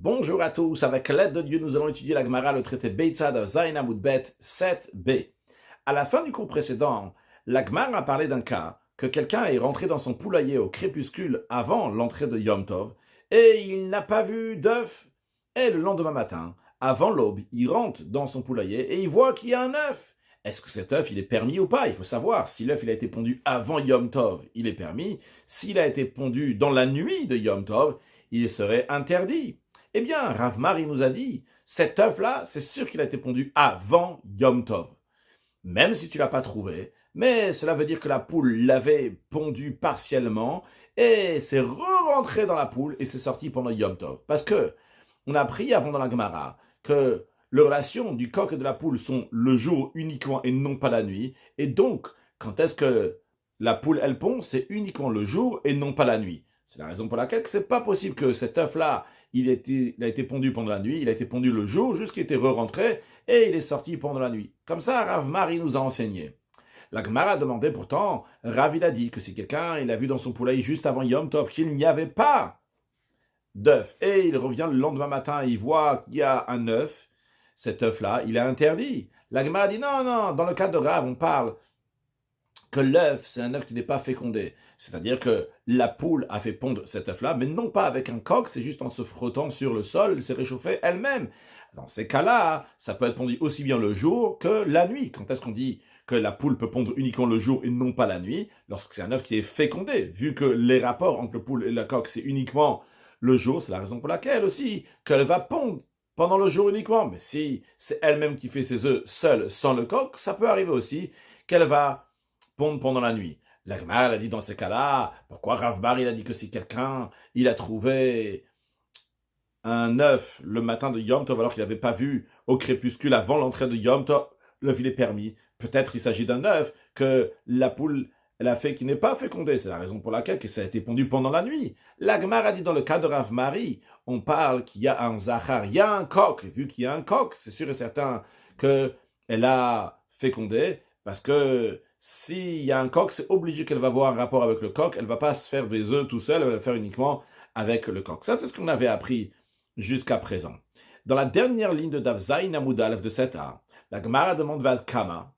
Bonjour à tous, avec l'aide de Dieu, nous allons étudier la Gemara, le traité Beitzad de Zayin Amud Bet 7b. À la fin du cours précédent, la Gemara a parlé d'un cas que quelqu'un est rentré dans son poulailler au crépuscule avant l'entrée de Yom Tov et il n'a pas vu d'œuf. Et le lendemain matin, avant l'aube, il rentre dans son poulailler et il voit qu'il y a un œuf. Est-ce que cet œuf, il est permis ou pas? Il faut savoir, si l'œuf il a été pondu avant Yom Tov, il est permis. S'il a été pondu dans la nuit de Yom Tov, il serait interdit. Eh bien, Rav Mari nous a dit, cet œuf-là, c'est sûr qu'il a été pondu avant Yom Tov. Même si tu l'as pas trouvé, mais cela veut dire que la poule l'avait pondu partiellement et c'est re-rentré dans la poule et c'est sorti pendant Yom Tov. Parce que on a appris avant dans la Gemara que les relations du coq et de la poule sont le jour uniquement et non pas la nuit. Et donc, quand est-ce que la poule, elle pond, c'est uniquement le jour et non pas la nuit. C'est la raison pour laquelle c'est pas possible que cet œuf-là, il a été pondu pendant la nuit, il a été pondu le jour, jusqu'il était re-rentré, et il est sorti pendant la nuit. Comme ça, Rav Mari nous a enseigné. La Gemara a demandé pourtant, Rav il a dit que si quelqu'un, il a vu dans son poulailler juste avant Yom Tov qu'il n'y avait pas d'œuf, et il revient le lendemain matin, il voit qu'il y a un œuf, cet œuf-là, il est interdit. La Gemara dit non, dans le cas de Rav, on parle que l'œuf, c'est un œuf qui n'est pas fécondé. C'est-à-dire que la poule a fait pondre cet œuf-là, mais non pas avec un coq, c'est juste en se frottant sur le sol, elle s'est réchauffée elle-même. Dans ces cas-là, ça peut être pondu aussi bien le jour que la nuit. Quand est-ce qu'on dit que la poule peut pondre uniquement le jour et non pas la nuit? Lorsque c'est un œuf qui est fécondé. Vu que les rapports entre le poule et le coq, c'est uniquement le jour, c'est la raison pour laquelle aussi qu'elle va pondre pendant le jour uniquement. Mais si c'est elle-même qui fait ses œufs seule, sans le coq, ça peut arriver aussi qu'elle va pondre pendant la nuit. La Gemara a dit dans ces cas-là, pourquoi Rav Bar il a dit que si quelqu'un il a trouvé un œuf le matin de Yom Tov alors qu'il n'avait pas vu au crépuscule avant l'entrée de Yom Tov, l'œuf il est permis. Peut-être il s'agit d'un œuf que la poule elle a fait qui n'est pas fécondé. C'est la raison pour laquelle que ça a été pondu pendant la nuit. La Gemara a dit dans le cas de Rav Mari, on parle qu'il y a un zachar, il y a un coq. Et vu qu'il y a un coq, c'est sûr et certain qu'elle a fécondé parce que s'il y a un coq, c'est obligé qu'elle va avoir un rapport avec le coq. Elle ne va pas se faire des œufs tout seul, elle va le faire uniquement avec le coq. Ça, c'est ce qu'on avait appris jusqu'à présent. Dans la dernière ligne de Daf Zayin Amud Aleph de 7a, la Gemara demande Vad Kama,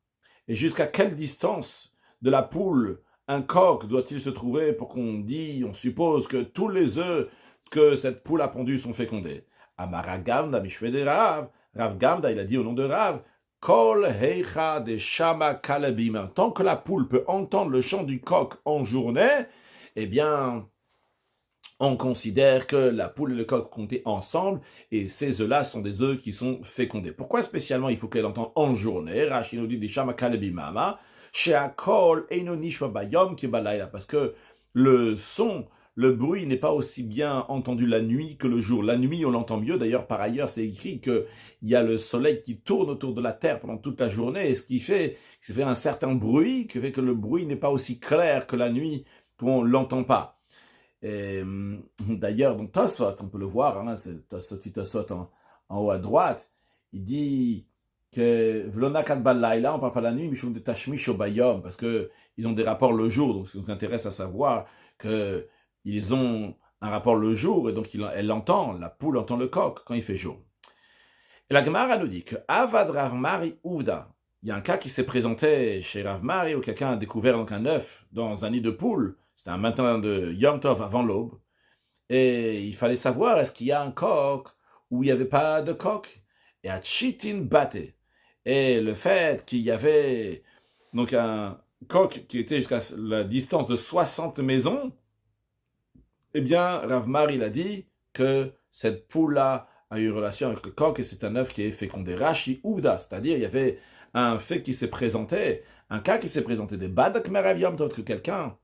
et jusqu'à quelle distance de la poule un coq doit-il se trouver pour qu'on dit, on suppose que tous les œufs que cette poule a pondus sont fécondés. Amara Gamda Mishve de Rav, Rav Gamda, il a dit au nom de Rav, Kol heicha de shama kalabim. Tant que la poule peut entendre le chant du coq en journée, eh bien, on considère que la poule et le coq comptent ensemble, et ces œufs-là sont des œufs qui sont fécondés. Pourquoi spécialement il faut qu'elle entende en journée? Rashi nous dit des shama kalabimama, she'akol eino nishva bayom ki balayla, parce que le son, le bruit n'est pas aussi bien entendu la nuit que le jour. La nuit, on l'entend mieux. D'ailleurs, par ailleurs, c'est écrit qu'il y a le soleil qui tourne autour de la Terre pendant toute la journée, et ce qui fait un certain bruit, qui fait que le bruit n'est pas aussi clair que la nuit, qu'on ne l'entend pas. Et, d'ailleurs, dans Tosfot, on peut le voir, hein, c'est Tosfot en haut à droite, il dit que Vlona Kadbal Laila, on ne parle pas la nuit, Mishum de Tashmish Bayom, parce qu'ils ont des rapports le jour, donc ça nous intéresse à savoir que ils ont un rapport le jour, et donc elle entend, la poule entend le coq quand il fait jour. Et la Gemara nous dit que Avad Rav Mari Ouvda, il y a un cas qui s'est présenté chez Rav Mari, où quelqu'un a découvert donc un œuf dans un nid de poule, c'était un matin de Yom Tov avant l'aube, et il fallait savoir est-ce qu'il y a un coq ou il n'y avait pas de coq. Et à Chitin Bate, et le fait qu'il y avait donc un coq qui était jusqu'à la distance de 60 maisons, eh bien, Rav Mari il a dit que cette poule-là a eu relation avec le coq et c'est un œuf qui est fécondé. Rashi Ouvda, c'est-à-dire il y avait un fait qui s'est présenté, un cas qui s'est présenté des Badak Merav Yom Tov, que quelqu'un,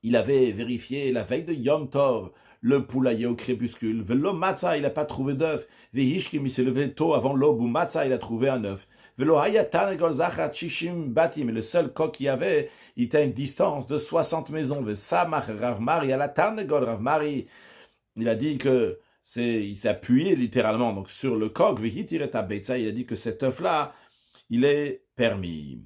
il avait vérifié la veille de Yom Tov, le poulailler au crépuscule, Velo Matzah, il n'a pas trouvé d'œuf, Vehishkim, il s'est levé tôt avant l'aube, ou Matzah, il a trouvé un œuf. Velo Hayatan Egol Zachat Shishim Batim, et le seul coq qu'il y avait, il était à une distance de 60 maisons. Vesamach Rav Mari, Alatan Egol Rav Mari, il a dit que il s'est appuyé littéralement donc sur le coq, Vehitiret Beitza, il a dit que cet œuf-là, il est permis.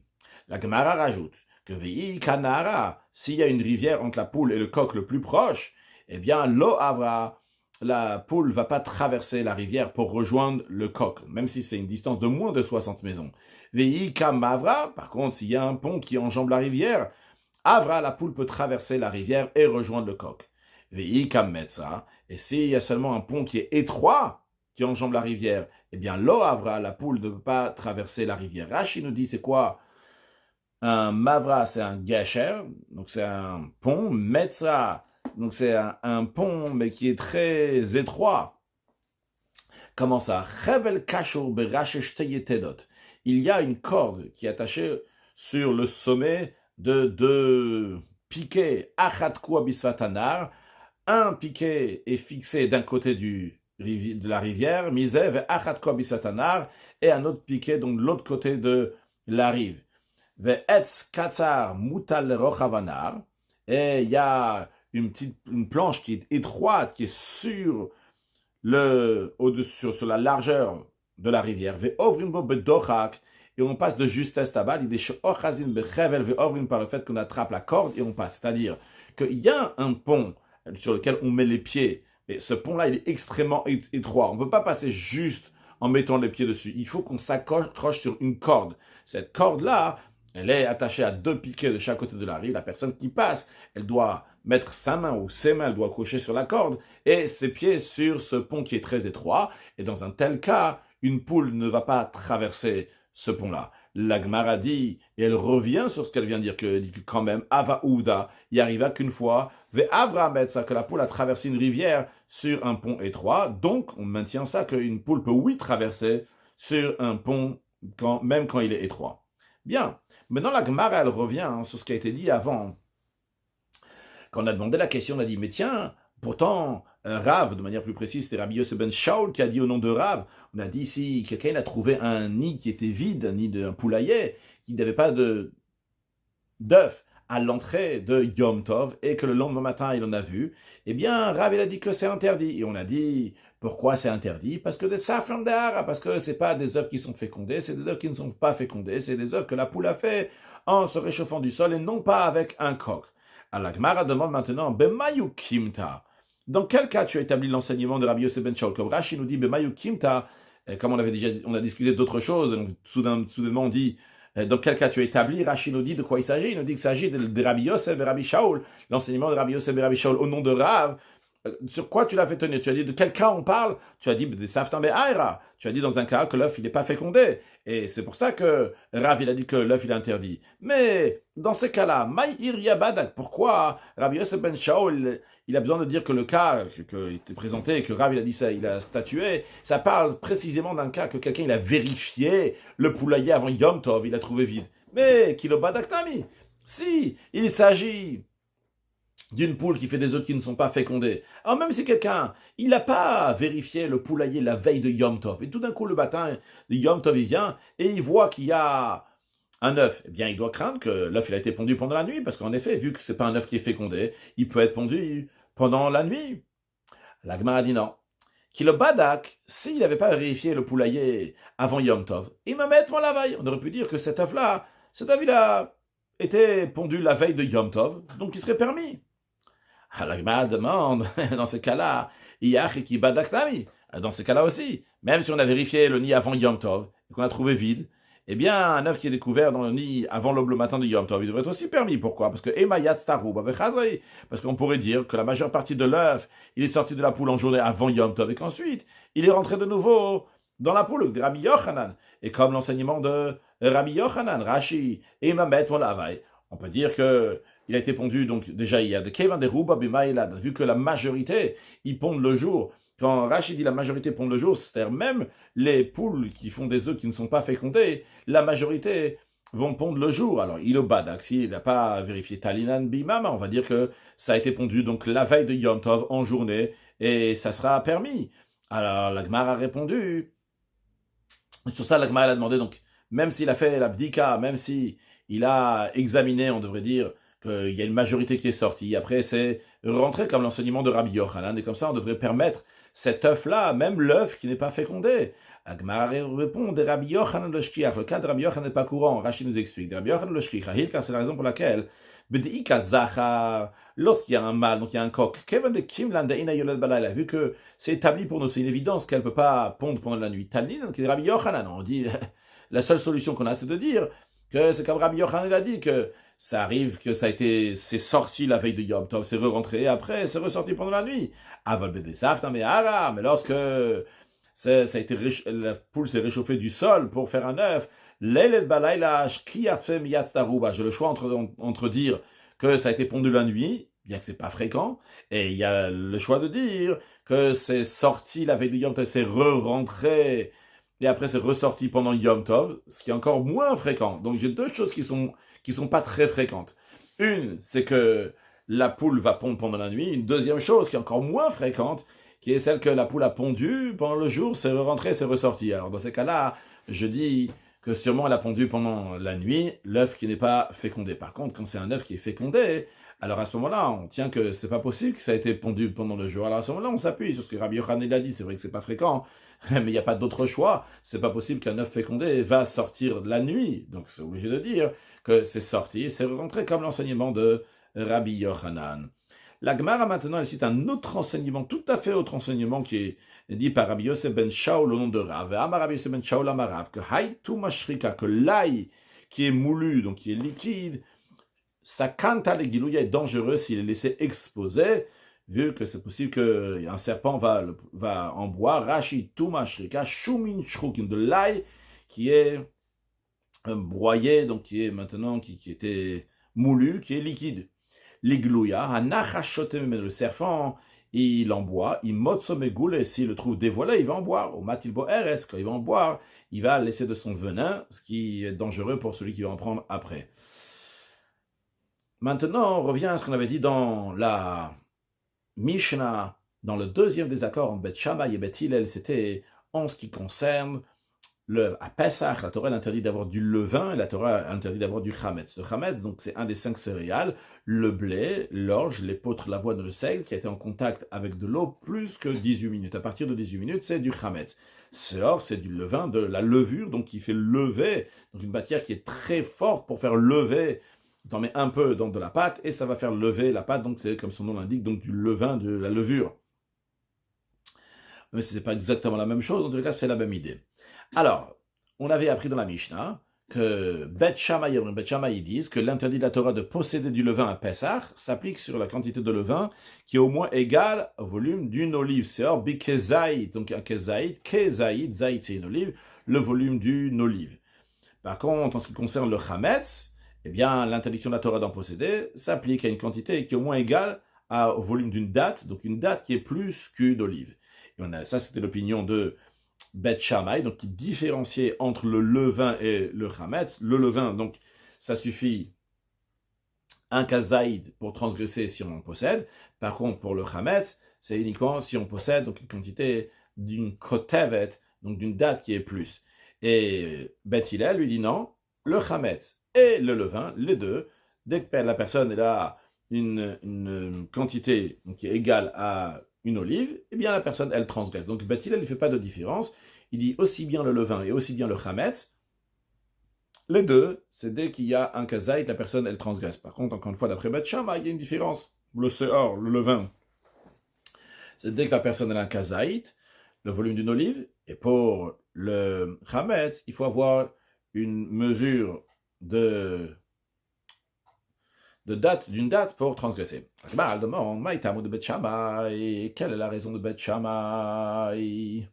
La Gemara rajoute que Vehi Kanara, s'il y a une rivière entre la poule et le coq le plus proche, eh bien, Lo Avra, la poule ne va pas traverser la rivière pour rejoindre le coq, même si c'est une distance de moins de 60 maisons. Veika Mavra, par contre, s'il y a un pont qui enjambe la rivière, Avra, la poule peut traverser la rivière et rejoindre le coq. Veika Metza, et s'il y a seulement un pont qui est étroit, qui enjambe la rivière, eh bien, Lo Avra, la poule ne peut pas traverser la rivière. Rashi nous dit, c'est quoi? Un Mavra, c'est un Gacher, donc c'est un pont. Metza, donc c'est un pont, mais qui est très étroit. Comment ça? Il y a une corde qui est attachée sur le sommet de deux piquets. Un piquet est fixé d'un côté de la rivière, et un autre piquet, donc de l'autre côté de la rive. Et il y a une planche qui est étroite, qui est sur la largeur de la rivière. Et on passe de justesse là-bas, par le fait qu'on attrape la corde et on passe. C'est-à-dire qu'il y a un pont sur lequel on met les pieds, et ce pont-là, il est extrêmement étroit. On ne peut pas passer juste en mettant les pieds dessus. Il faut qu'on s'accroche sur une corde. Cette corde-là, elle est attachée à deux piquets de chaque côté de la rive. La personne qui passe, elle doit mettre sa main ou ses mains, elle doit accrocher sur la corde et ses pieds sur ce pont qui est très étroit. Et dans un tel cas, une poule ne va pas traverser ce pont-là. La Gemara dit, et elle revient sur ce qu'elle vient de dire, que quand même, Ava Ouda, il arriva qu'une fois, que la poule a traversé une rivière sur un pont étroit. Donc, on maintient ça, qu'une poule peut, oui, traverser sur un pont, même quand il est étroit. Bien. Maintenant, la Gemara, elle revient sur ce qui a été dit avant. Quand on a demandé la question, on a dit, mais tiens, pourtant, Rav, de manière plus précise, c'était Rabbi Yosef ben Shaul qui a dit au nom de Rav, on a dit, si quelqu'un a trouvé un nid qui était vide, un nid d'un poulailler, qui n'avait pas d'œuf à l'entrée de Yom Tov, et que le lendemain matin, il en a vu, eh bien, Rav, il a dit que c'est interdit. Et on a dit, pourquoi c'est interdit? Parce que des safran d'ara, parce que c'est pas des œufs qui sont fécondés, c'est des œufs qui ne sont pas fécondés, c'est des œufs que la poule a fait en se réchauffant du sol et non pas avec un coq. Alors la Gemara demande maintenant, Bemayu Kimta. Dans quel cas tu as établi l'enseignement de Rabbi Yosef ben Shaul? Comme Rashi nous dit, Bemayu Kimta, comme on a discuté d'autres choses, donc soudainement on dit, dans quel cas tu as établi? Rashi nous dit de quoi il s'agit. Il nous dit qu'il s'agit de Rabbi Yosef et Rabbi Shaul, l'enseignement de Rabbi Yosef et Rabbi Shaul au nom de Rav. Sur quoi tu l'as fait tenir? Tu as dit de quel cas on parle? Tu as dit des saftan be'aira. Tu as dit dans un cas que l'œuf il n'est pas fécondé. Et c'est pour ça que Rav il a dit que l'œuf il est interdit. Mais dans ces cas-là, Maïr Yabadak, pourquoi Rabbi Yosef ben Shaul il a besoin de dire que le cas qui était présenté et que Rav il a dit ça, il a statué, ça parle précisément d'un cas que quelqu'un il a vérifié le poulailler avant Yom Tov, il a trouvé vide. Mais Kilo Badak Tami, si il s'agit d'une poule qui fait des œufs qui ne sont pas fécondés. Alors même si quelqu'un, il n'a pas vérifié le poulailler la veille de Yom Tov, et tout d'un coup le matin de Yom Tov il vient et il voit qu'il y a un œuf, eh bien il doit craindre que l'œuf il a été pondu pendant la nuit, parce qu'en effet, vu que c'est pas un œuf qui est fécondé, il peut être pondu pendant la nuit. La Gemara dit non. Qu'il le badak, s'il n'avait pas vérifié le poulailler avant Yom Tov, il me met la veille. On aurait pu dire que cet œuf il a été pondu la veille de Yom Tov, donc il serait permis. La Gemara demande, dans ces cas-là, qui badak nami. Dans ces cas-là aussi, même si on a vérifié le nid avant Yom Tov et qu'on a trouvé vide, eh bien, un œuf qui est découvert dans le nid avant l'aube le matin de Yom Tov, il devrait être aussi permis. Pourquoi? Parce que parce qu'on pourrait dire que la majeure partie de l'œuf, il est sorti de la poule en journée avant Yom Tov et qu'ensuite, il est rentré de nouveau dans la poule de Rabbi Yochanan. Et comme l'enseignement de Rabbi Yochanan, Rashi, on peut dire que il a été pondu, donc déjà il y a de Kevan de Ruba Bimaïlad, vu que la majorité, ils pondent le jour. Quand Rachid dit la majorité pond le jour, c'est-à-dire même les poules qui font des œufs qui ne sont pas fécondés, la majorité vont pondre le jour. Alors, il est au badak, s'il n'a pas vérifié Talinan Bimama, on va dire que ça a été pondu donc la veille de Yom Tov en journée, et ça sera permis. Alors, la Gemara a répondu. Sur ça, la Gemara a demandé, donc, même s'il a fait la bdika, même si il a examiné, on devrait dire, qu'il y a une majorité qui est sortie, après c'est rentré comme l'enseignement de Rabbi Yochanan, et comme ça on devrait permettre cet œuf-là, même l'œuf qui n'est pas fécondé. Agmar répond de Rabbi Yochanan le shkiach. Le cas de Rabbi Yochanan n'est pas courant. Rachid nous explique. De Rabbi Yochanan le shkiach, car c'est la raison pour laquelle Bedeika zachar, lorsqu'il y a un mâle, donc il y a un coq, Kevin de Kimlan de Ina Yolel Balayla, vu que c'est établi pour nous, c'est une évidence qu'elle ne peut pas pondre pendant la nuit. Talin, donc Rabbi Yochanan, on dit, la seule solution qu'on a, c'est de dire que c'est comme Rabbi Yochanan a dit, que ça arrive que c'est sorti la veille de Yom Tov, c'est re-rentré, et après, c'est ressorti pendant la nuit. Aval Bedesaf, mais lorsque la poule s'est réchauffée du sol pour faire un œuf, j'ai le choix entre dire que ça a été pondu la nuit, bien que c'est pas fréquent, et il y a le choix de dire que c'est sorti la veille de Yom Tov, c'est re-rentré, et après c'est ressorti pendant Yom Tov, ce qui est encore moins fréquent. Donc j'ai deux choses qui sont pas très fréquentes. Une, c'est que la poule va pondre pendant la nuit. Une deuxième chose qui est encore moins fréquente, qui est celle que la poule a pondu pendant le jour, c'est rentré, c'est ressorti. Alors dans ces cas-là, je dis que sûrement elle a pondu pendant la nuit l'œuf qui n'est pas fécondé. Par contre, quand c'est un œuf qui est fécondé, alors à ce moment-là, on tient que c'est pas possible que ça a été pondu pendant le jour. Alors à ce moment-là, on s'appuie sur ce que Rabbi Yochanan a dit. C'est vrai que c'est pas fréquent, mais il n'y a pas d'autre choix. C'est pas possible qu'un œuf fécondé va sortir la nuit. Donc c'est obligé de dire que c'est sorti, c'est rentré comme l'enseignement de Rabbi Yochanan. La Gemara maintenant, elle cite un autre enseignement, tout à fait autre enseignement qui est dit par Rabbi Yosef ben Shaul au nom de Rav. Amar Rabbi Yosef ben Shaul amarav, que Haïtou Mashrika, que l'ail qui est moulu, donc qui est liquide, sa kanta le gilouya est dangereux s'il est laissé exposé, vu que c'est possible qu'un serpent va en boire. Rashi tu Mashrika, Shumin Shrukin, de l'ail qui est broyé, donc qui est maintenant, qui était moulu, qui est liquide. L'iglouya, le serpent, il en boit, il motsomegoule, et s'il le trouve dévoilé, il va en boire. Au matilbo eres, quand il va en boire, il va laisser de son venin, ce qui est dangereux pour celui qui va en prendre après. Maintenant, on revient à ce qu'on avait dit dans la Mishnah, dans le deuxième désaccord entre Beth Shammai et Beth Hillel, c'était en ce qui concerne à Pesach, la Torah interdit d'avoir du levain et la Torah interdit d'avoir du chametz. Le chametz, donc, c'est un des 5 céréales, le blé, l'orge, l'épeautre, l'avoine et le seigle, qui a été en contact avec de l'eau plus que 18 minutes. À partir de 18 minutes, c'est du chametz. Seor, c'est du levain, de la levure, donc qui fait lever, donc une matière qui est très forte pour faire lever. Tu en mets un peu dans de la pâte et ça va faire lever la pâte, donc c'est comme son nom l'indique, donc du levain, de la levure. Mais ce n'est pas exactement la même chose, en tout cas c'est la même idée. Alors, on avait appris dans la Mishnah que Beth Shammai et Beth Shammai disent que l'interdit de la Torah de posséder du levain à Pessah s'applique sur la quantité de levain qui est au moins égale au volume d'une olive. C'est or bikezait, donc un kezait, zaïd c'est une olive, le volume d'une olive. Par contre, en ce qui concerne le chametz, eh bien, l'interdiction de la Torah d'en posséder s'applique à une quantité qui est au moins égale au volume d'une date, donc une date qui est plus qu'une olive. Et ça, c'était l'opinion de Beth Shammai, donc qui différenciait entre le levain et le chametz. Le levain, donc, ça suffit un kazaïd pour transgresser si on en possède. Par contre, pour le chametz, c'est uniquement si on possède donc une quantité d'une kotevet, donc d'une date qui est plus. Et Beth Hillel lui dit non, le chametz et le levain, les deux, dès que la personne a une quantité qui est égale à une olive, eh bien la personne, elle transgresse. Donc Beth Hillel ne fait pas de différence. Il dit aussi bien le levain et aussi bien le chametz. Les deux, c'est dès qu'il y a un kazaït, la personne, elle transgresse. Par contre, encore une fois, d'après Beth Shammai, il y a une différence. Le seor, le levain, c'est dès que la personne a un kazaït, le volume d'une olive. Et pour le chametz, il faut avoir une mesure d'une date pour transgresser. Elle demande, Maïtamu de Beth Shammai, quelle est la raison de Beth Shammai?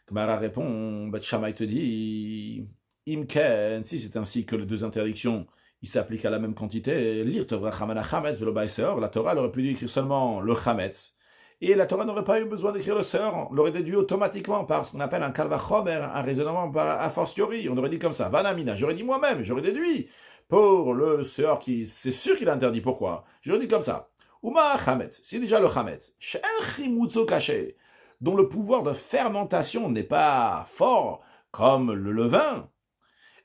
Gemara répond, Beth Shammai te dit, Imken, si c'est ainsi que les deux interdictions, ils s'appliquent à la même quantité, lire Tovra Chamana Chametz velo Baïseor, la Torah aurait pu écrire seulement le Chametz. Et la Torah n'aurait pas eu besoin d'écrire le seor, on l'aurait déduit automatiquement par ce qu'on appelle un kalvachomer, un raisonnement a fortiori. On aurait dit comme ça, vanamina, j'aurais dit moi-même, j'aurais déduit. Pour le seor, c'est sûr qu'il est interdit. Pourquoi? J'aurais dit comme ça. Uma chametz, c'est déjà le chametz. She'en chimutzo caché, dont le pouvoir de fermentation n'est pas fort comme le levain.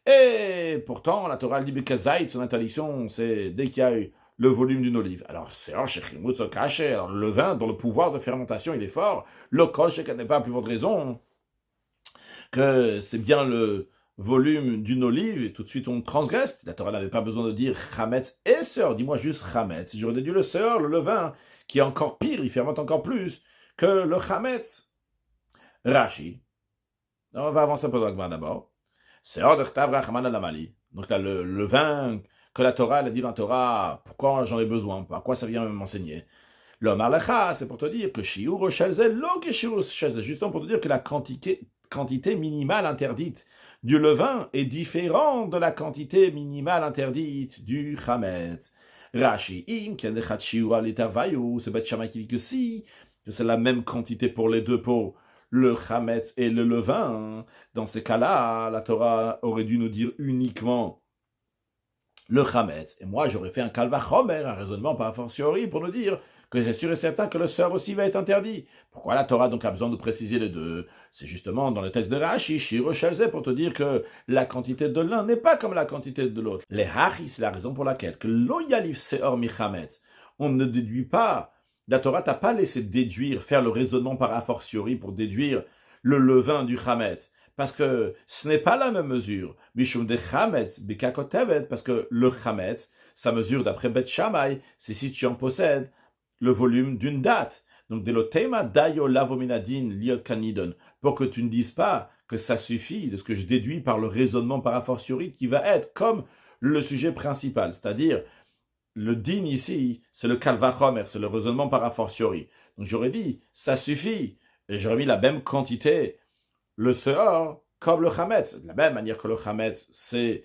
Et pourtant, la Torah dit Bekazaït, son interdiction, c'est dès qu'il y a eu le volume d'une olive. Alors, c'est alors le levain, dont le pouvoir de fermentation, il est fort. Le kol, n'est pas à plus forte raison que c'est bien le volume d'une olive, et tout de suite on transgresse. La Torah n'avait pas besoin de dire chametz et sœur, dis-moi juste chametz. J'aurais déduit le sœur, le levain, qui est encore pire, il fermente encore plus que le chametz. Rashi. On va avancer un peu dans la Gemara d'abord. Sœur de chtav rachman alamali. Donc là, le levain que la Torah, elle a dit dans la Torah, pourquoi j'en ai besoin, à quoi ça vient m'enseigner. L'homme alecha, c'est pour te dire que shiur shelze lo que shiur shelze, justement pour te dire que la quantité minimale interdite du levain est différente de la quantité minimale interdite du chametz. Rashi, im ken dechat shiur alitervayu, c'est Bet Shammai qui dit que si, que c'est la même quantité pour les deux, pour le chametz et le levain. Dans ces cas-là, la Torah aurait dû nous dire uniquement le chametz. Et moi, j'aurais fait un kalvachomer, un raisonnement par fortiori, pour nous dire que c'est sûr et certain que le sœur aussi va être interdit. Pourquoi la Torah donc a besoin de préciser les deux? C'est justement dans le texte de Rashi, Shiro Shelze, pour te dire que la quantité de l'un n'est pas comme la quantité de l'autre. Les hachis, c'est la raison pour laquelle que lo yalif seor mi chametz. On ne déduit pas. La Torah t'a pas laissé déduire, faire le raisonnement par a fortiori pour déduire le levain du chametz. Parce que ce n'est pas la même mesure. Mishum de chametz bekakotevet, parce que le chametz, sa mesure d'après Bet Shammai, c'est si tu en possèdes le volume d'une date. Donc, delotema dayo lavominadin liot kanidon, pour que tu ne dises pas que ça suffit de ce que je déduis par le raisonnement par a fortiori qui va être comme le sujet principal, c'est-à-dire le din ici, c'est le kalvachomer, c'est le raisonnement par a fortiori. Donc j'aurais dit, ça suffit, et j'aurais mis la même quantité, le seor, comme le chametz. De la même manière que le chametz, c'est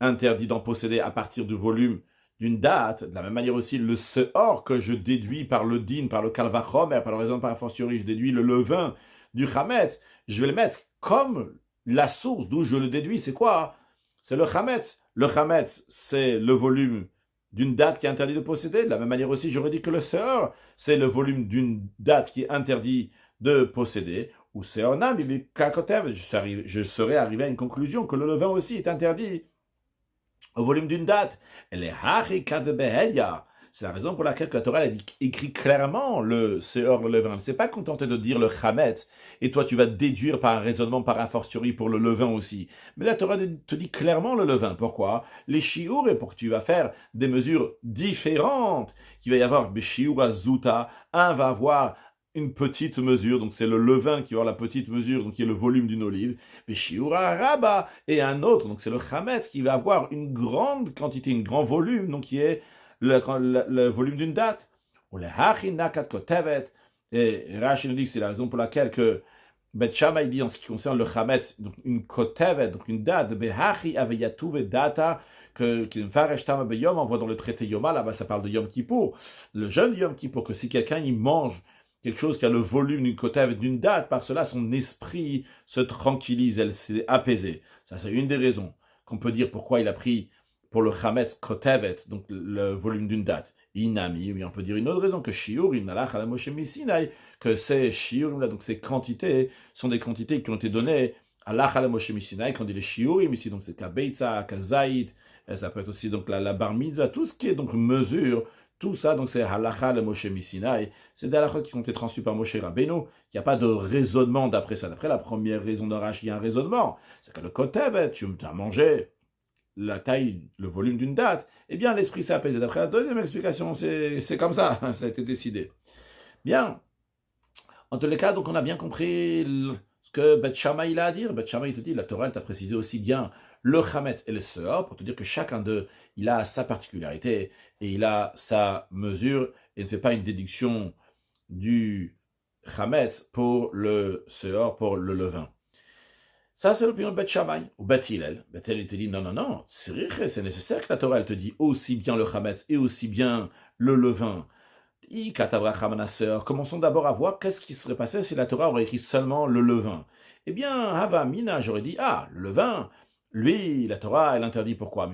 interdit d'en posséder à partir du volume d'une date, de la même manière aussi, le seor que je déduis par le din, par le kalvachomer, par le raisonnement par a fortiori, je déduis le levain du chametz, je vais le mettre comme la source d'où je le déduis, c'est quoi? C'est le chametz. Le chametz, c'est le volume d'une date qui est interdit de posséder. De la même manière aussi, j'aurais dit que le seor, c'est le volume d'une date qui est interdit de posséder. Ou seonam, je serais arrivé à une conclusion que le levain aussi est interdit au volume d'une date. Et les c'est la raison pour laquelle la Torah a écrit clairement le seor, le levain. Elle ne s'est pas contentée de dire le chametz, et toi tu vas déduire par un raisonnement par a fortiori pour le levain aussi. Mais la Torah te dit clairement le levain. Pourquoi? Les shiur, et pour que tu vas faire des mesures différentes. Il va y avoir shiur azuta, un va avoir une petite mesure, donc c'est le levain qui va avoir la petite mesure, donc qui est le volume d'une olive, shiura raba, et un autre, donc c'est le chametz qui va avoir une grande quantité, un grand volume, donc qui est le volume d'une date. Ou le hachi nakat kotevet, et Rashi nous dit que c'est la raison pour laquelle que Bet Shammai dit en ce qui concerne le chametz, donc une kotevet, donc une date, behachi aveyatuve data, que on voit dans le traité Yoma, là-bas ça parle de Yom Kippour, le jeune Yom Kippour, que si quelqu'un il mange quelque chose qui a le volume d'une kotevet, d'une date, par cela son esprit se tranquillise, elle s'est apaisée. Ça c'est une des raisons qu'on peut dire pourquoi il a pris pour le chametz kotevet, donc le volume d'une date. Inami, oui, on peut dire une autre raison, que shiur, que ces shiur, donc ces quantités, sont des quantités qui ont été données à l'achal Moshe Sinai, quand on dit les shiurim ici, donc c'est kabeitza, kazaït, ça peut être aussi donc la bar mitzvah, tout ce qui est donc mesure, tout ça, donc c'est halacha le Moshe Sinai, c'est des halachot qui ont été transmis par Moshe Rabbeinu, il n'y a pas de raisonnement d'après ça. D'après la première raison de Rashi, il y a un raisonnement, c'est que le kotevet, tu as mangé la taille, le volume d'une date, eh bien l'esprit s'est apaisé. D'après la deuxième explication, c'est comme ça, ça a été décidé. Bien, en tous les cas, donc on a bien compris ce que Bet Shammai il a à dire. Bet Shammai te dit, la Torah t'a précisé aussi bien le chametz et le seor, pour te dire que chacun d'eux, il a sa particularité, et il a sa mesure, et ne fait pas une déduction du chametz pour le seor, pour le levain. Ça, c'est l'opinion de Bet Shammai. Ou Bet Hillel. Bet Hillel te dit, non, c'est nécessaire que la Torah, elle te dit aussi bien le chametz et aussi bien le levain. Commençons d'abord à voir qu'est-ce qui serait passé si la Torah aurait écrit seulement le levain. Eh bien, Hava Mina, j'aurais dit, le levain, lui, la Torah, elle interdit pourquoi?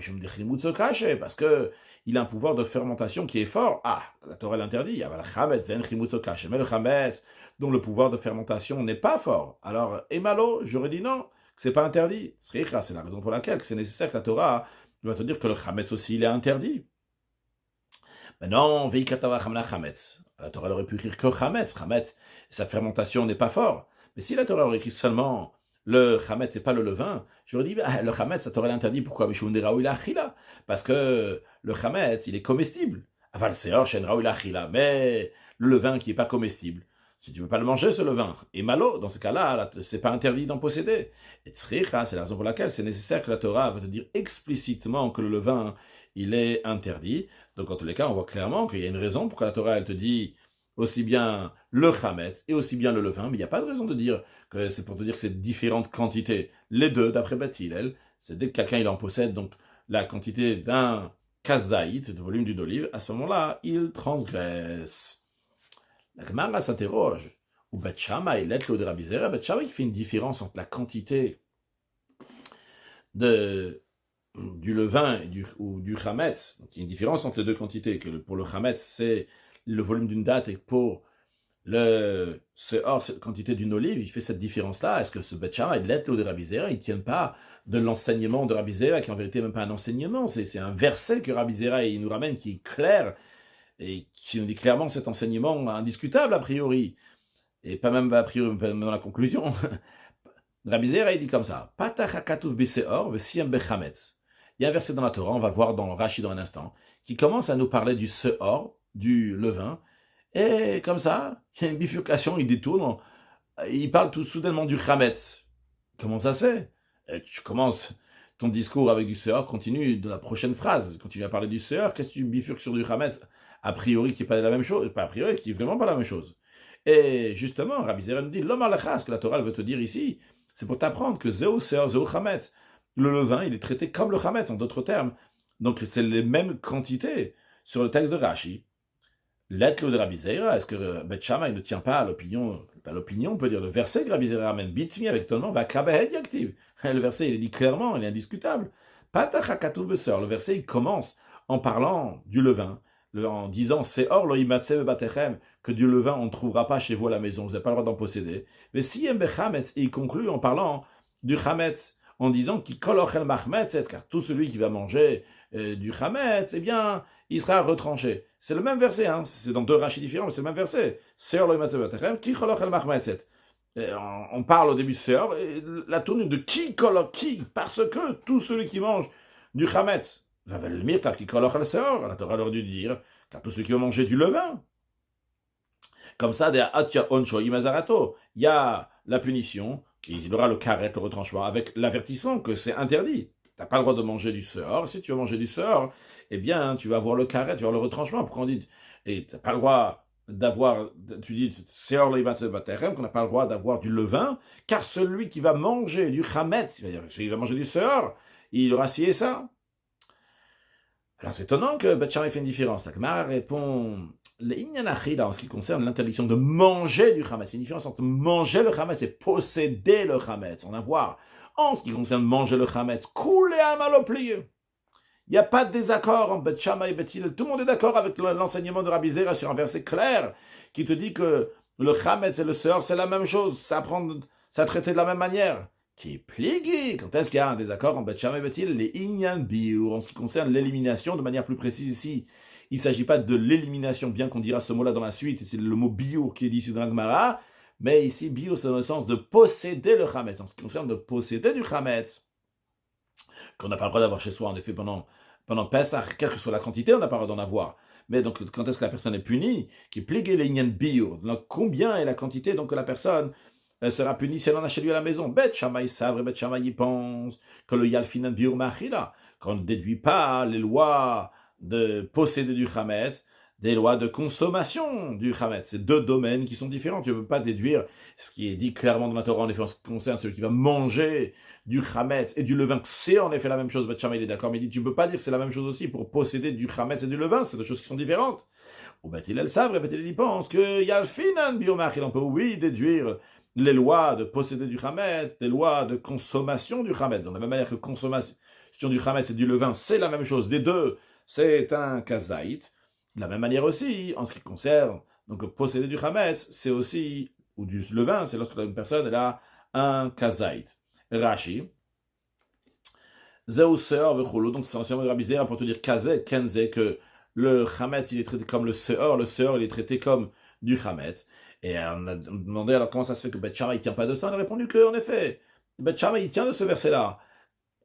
Parce que il a un pouvoir de fermentation qui est fort. La Torah l'interdit. Mais le chametz, dont le pouvoir de fermentation n'est pas fort. Alors, Emalo, j'aurais dit non, que c'est pas interdit. C'est la raison pour laquelle c'est nécessaire que la Torah doit te dire que le chametz aussi, il est interdit. Maintenant, la Torah aurait pu écrire que chametz. Chametz, sa fermentation n'est pas fort. Mais si la Torah aurait écrit seulement le chametz, c'est pas le levain, j'aurais dit, bah, le chametz, ça t'aurait interdit. Pourquoi? Parce que le chametz, il est comestible. Aval seor shen raoui l'achila. Mais le levain qui est pas comestible, si tu veux pas le manger, ce levain, et malo, dans ce cas-là, c'est pas interdit d'en posséder. Et tzricha, c'est la raison pour laquelle c'est nécessaire que la Torah va te dire explicitement que le levain, il est interdit. Donc, en tous les cas, on voit clairement qu'il y a une raison pour que la Torah, elle te dit aussi bien le chametz et aussi bien le levain, mais il n'y a pas de raison de dire que c'est pour te dire que c'est différentes quantités. Les deux, d'après Beth Hillel, c'est dès que quelqu'un il en possède, donc la quantité d'un kazaït, de volume d'huile d'olive, à ce moment-là, il transgresse. La Gemara s'interroge, ou Beth Shammai, l'être de Rabbi Zera, Beth Shammai fait une différence entre la quantité du levain ou du chametz. Donc il y a une différence entre les deux quantités, que pour le chametz, c'est le volume d'une date, et pour cette quantité d'une olive, il fait cette différence-là. Est-ce que ce Beth Shammai, l'être de Rabbi Zera, ils ne tiennent pas de l'enseignement de Rabbi Zera, qui en vérité n'est même pas un enseignement, c'est un verset que Rabbi Zera il nous ramène, qui est clair, et qui nous dit clairement cet enseignement indiscutable a priori, et pas même a priori, même dans la conclusion. Rabbi Zera, il dit comme ça, Patach hakatuv b'seor v'siyam bechametz. Il y a un verset dans la Torah, on va le voir dans Rashi dans un instant, qui commence à nous parler du seor, du levain, et comme ça, il y a une bifurcation, il détourne, il parle tout soudainement du chametz. Comment ça se fait? Et tu commences ton discours avec du seor, continue de la prochaine phrase, continue à parler du seor, qu'est-ce que tu bifurques sur du chametz? A priori, qui n'est pas la même chose, pas a priori, qui est vraiment pas la même chose. Et justement, Rabbi Zera nous dit, l'homme à ce que la Torah veut te dire ici, c'est pour t'apprendre que zéo seor, zéo chametz. Le levain, il est traité comme le chametz, en d'autres termes. Donc, c'est les mêmes quantités. Sur le texte de Rashi, l'être de Rabbi Zera, est-ce que Beth Shammai ne tient pas à l'opinion, on peut dire le verset que Rabbi Zera amène, bitmi avec ton nom, va krabehed yaktiv. Le verset, il est dit clairement, il est indiscutable. Patach hakatuv b'seor. Le verset, il commence en parlant du levain, en disant Seor lo imatse bebatechem, que du levain on ne trouvera pas chez vous à la maison, vous n'avez pas le droit d'en posséder. Mais si bechametz, et il conclut en parlant du chametz, en disant ki kol ochel machmetz, car tout celui qui va manger du chametz, eh bien, il sera retranché. C'est le même verset, hein, c'est dans deux rachis différents, mais c'est le même verset. Seor lo imatse bebatechem, ki kol ochel machmetz. On parle au début Seor, et la tournure de qui, parce que tout celui qui mange du chametz, la Torah aurait dû dire, car tous ceux qui vont manger du levain. Comme ça, il y a la punition, il aura le carré, le retranchement, avec l'avertissement que c'est interdit. Tu n'as pas le droit de manger du seor. Si tu veux manger du seor, eh bien, tu vas avoir le carré, tu vas avoir le retranchement. Pourquoi on dit, et tu n'as pas le droit d'avoir, tu dis, seor qu'on n'a pas le droit d'avoir du levain, car celui qui va manger du chametz, c'est-à-dire celui qui va manger du seor, il aura scié ça. Alors c'est étonnant que Beth Shammai fait une différence. La Gemara répond, en ce qui concerne l'interdiction de manger du chametz, c'est une différence entre manger le chametz et posséder le chametz, en avoir. En ce qui concerne manger le chametz, couler à maloplier. Il n'y a pas de désaccord entre Beth Shammai et Beth Hillel. Tout le monde est d'accord avec l'enseignement de Rabbi Zera sur un verset clair qui te dit que le chametz et le seor, c'est la même chose, ça traité de la même manière. Qui est plié. Quand est-ce qu'il y a un désaccord en Beth Shammai et Beth Hillel? Les inyan biur, en ce qui concerne l'élimination, de manière plus précise ici. Il ne s'agit pas de l'élimination, bien qu'on dira ce mot-là dans la suite, c'est le mot biur qui est dit ici dans la Gemara, mais ici biur c'est dans le sens de posséder le chametz, en ce qui concerne de posséder du chametz, qu'on n'a pas le droit d'avoir chez soi, en effet, pendant Pessah, quelle que soit la quantité, on n'a pas le droit d'en avoir. Mais donc, quand est-ce que la personne est punie? Qui est plié les inyan biur. Donc, combien est la quantité donc que la personne sera puni si elle en a chez lui à la maison? Beth Shammai savre, Beth Shammai y pense que le yalfinan biur machila, qu'on ne déduit pas les lois de posséder du chametz, des lois de consommation du chametz. C'est deux domaines qui sont différents. Tu ne peux pas déduire ce qui est dit clairement dans la Torah en effet en ce qui concerne celui qui va manger du chametz et du levain, que c'est en effet la même chose. Beth Shammai il est d'accord, mais il dit tu ne peux pas dire que c'est la même chose aussi pour posséder du chametz et du levain. C'est deux choses qui sont différentes. Ou Beth Hillel savre, Beth Hillel y pense que yalfinan biur machila, on peut oui déduire les lois de posséder du chametz, des lois de consommation du chametz. De la même manière que consommation du chametz et du levain, c'est la même chose. Des deux, c'est un kazaït. De la même manière aussi, en ce qui concerne donc posséder du chametz, c'est aussi, ou du levain, c'est lorsque une personne elle a un kazaït. Rashi, Zeu seor vecholo, donc c'est anciennement Rabbi Zera pour te dire kazet, kenze, que le chametz il est traité comme le seor il est traité comme du chametz. Et on a demandé alors comment ça se fait que Beth Shammai ne tient pas de ça. On a répondu qu'en effet, Bet Shammai, il tient de ce verset-là.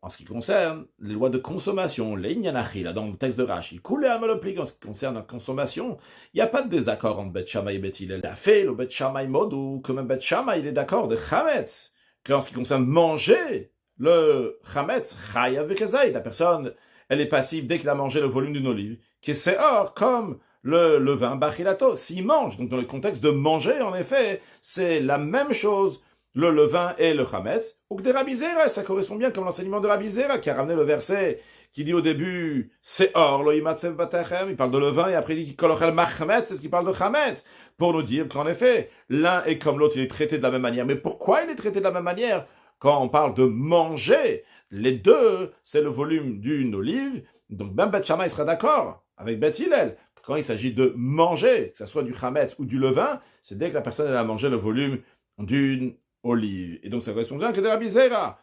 En ce qui concerne les lois de consommation, les Inyanachi, là, dans le texte de Rashi, Koulé Amaloplik, en ce qui concerne la consommation, il n'y a pas de désaccord entre Bet Shammai et Bet Hillel. Il a fait le Bet Shammai Modou, que même Bet Shammai, il est d'accord de Chametz, qu'en ce qui concerne manger, le Chametz, Chayav Bekezayit, la personne, elle est passive dès qu'il a mangé le volume d'une olive, qui c'est or, comme le levain Bachilato, s'il mange. Donc dans le contexte de manger, en effet, c'est la même chose. Le levain et le chametz, ou que des Rabbi Zera, ça correspond bien comme l'enseignement de Rabbi Zera, qui a ramené le verset qui dit au début, c'est or, lo imatsev batachem, il parle de levain, et après il dit kolochel machametz, c'est qu'il parle de chametz, pour nous dire qu'en effet, l'un est comme l'autre, il est traité de la même manière. Mais pourquoi il est traité de la même manière? Quand on parle de manger, les deux, c'est le volume d'une olive, donc même Bet Shammai sera d'accord avec Bet Hillel. Quand il s'agit de manger, que ce soit du chametz ou du levain, c'est dès que la personne elle a mangé le volume d'une olive. Et donc ça correspond bien que de la misère.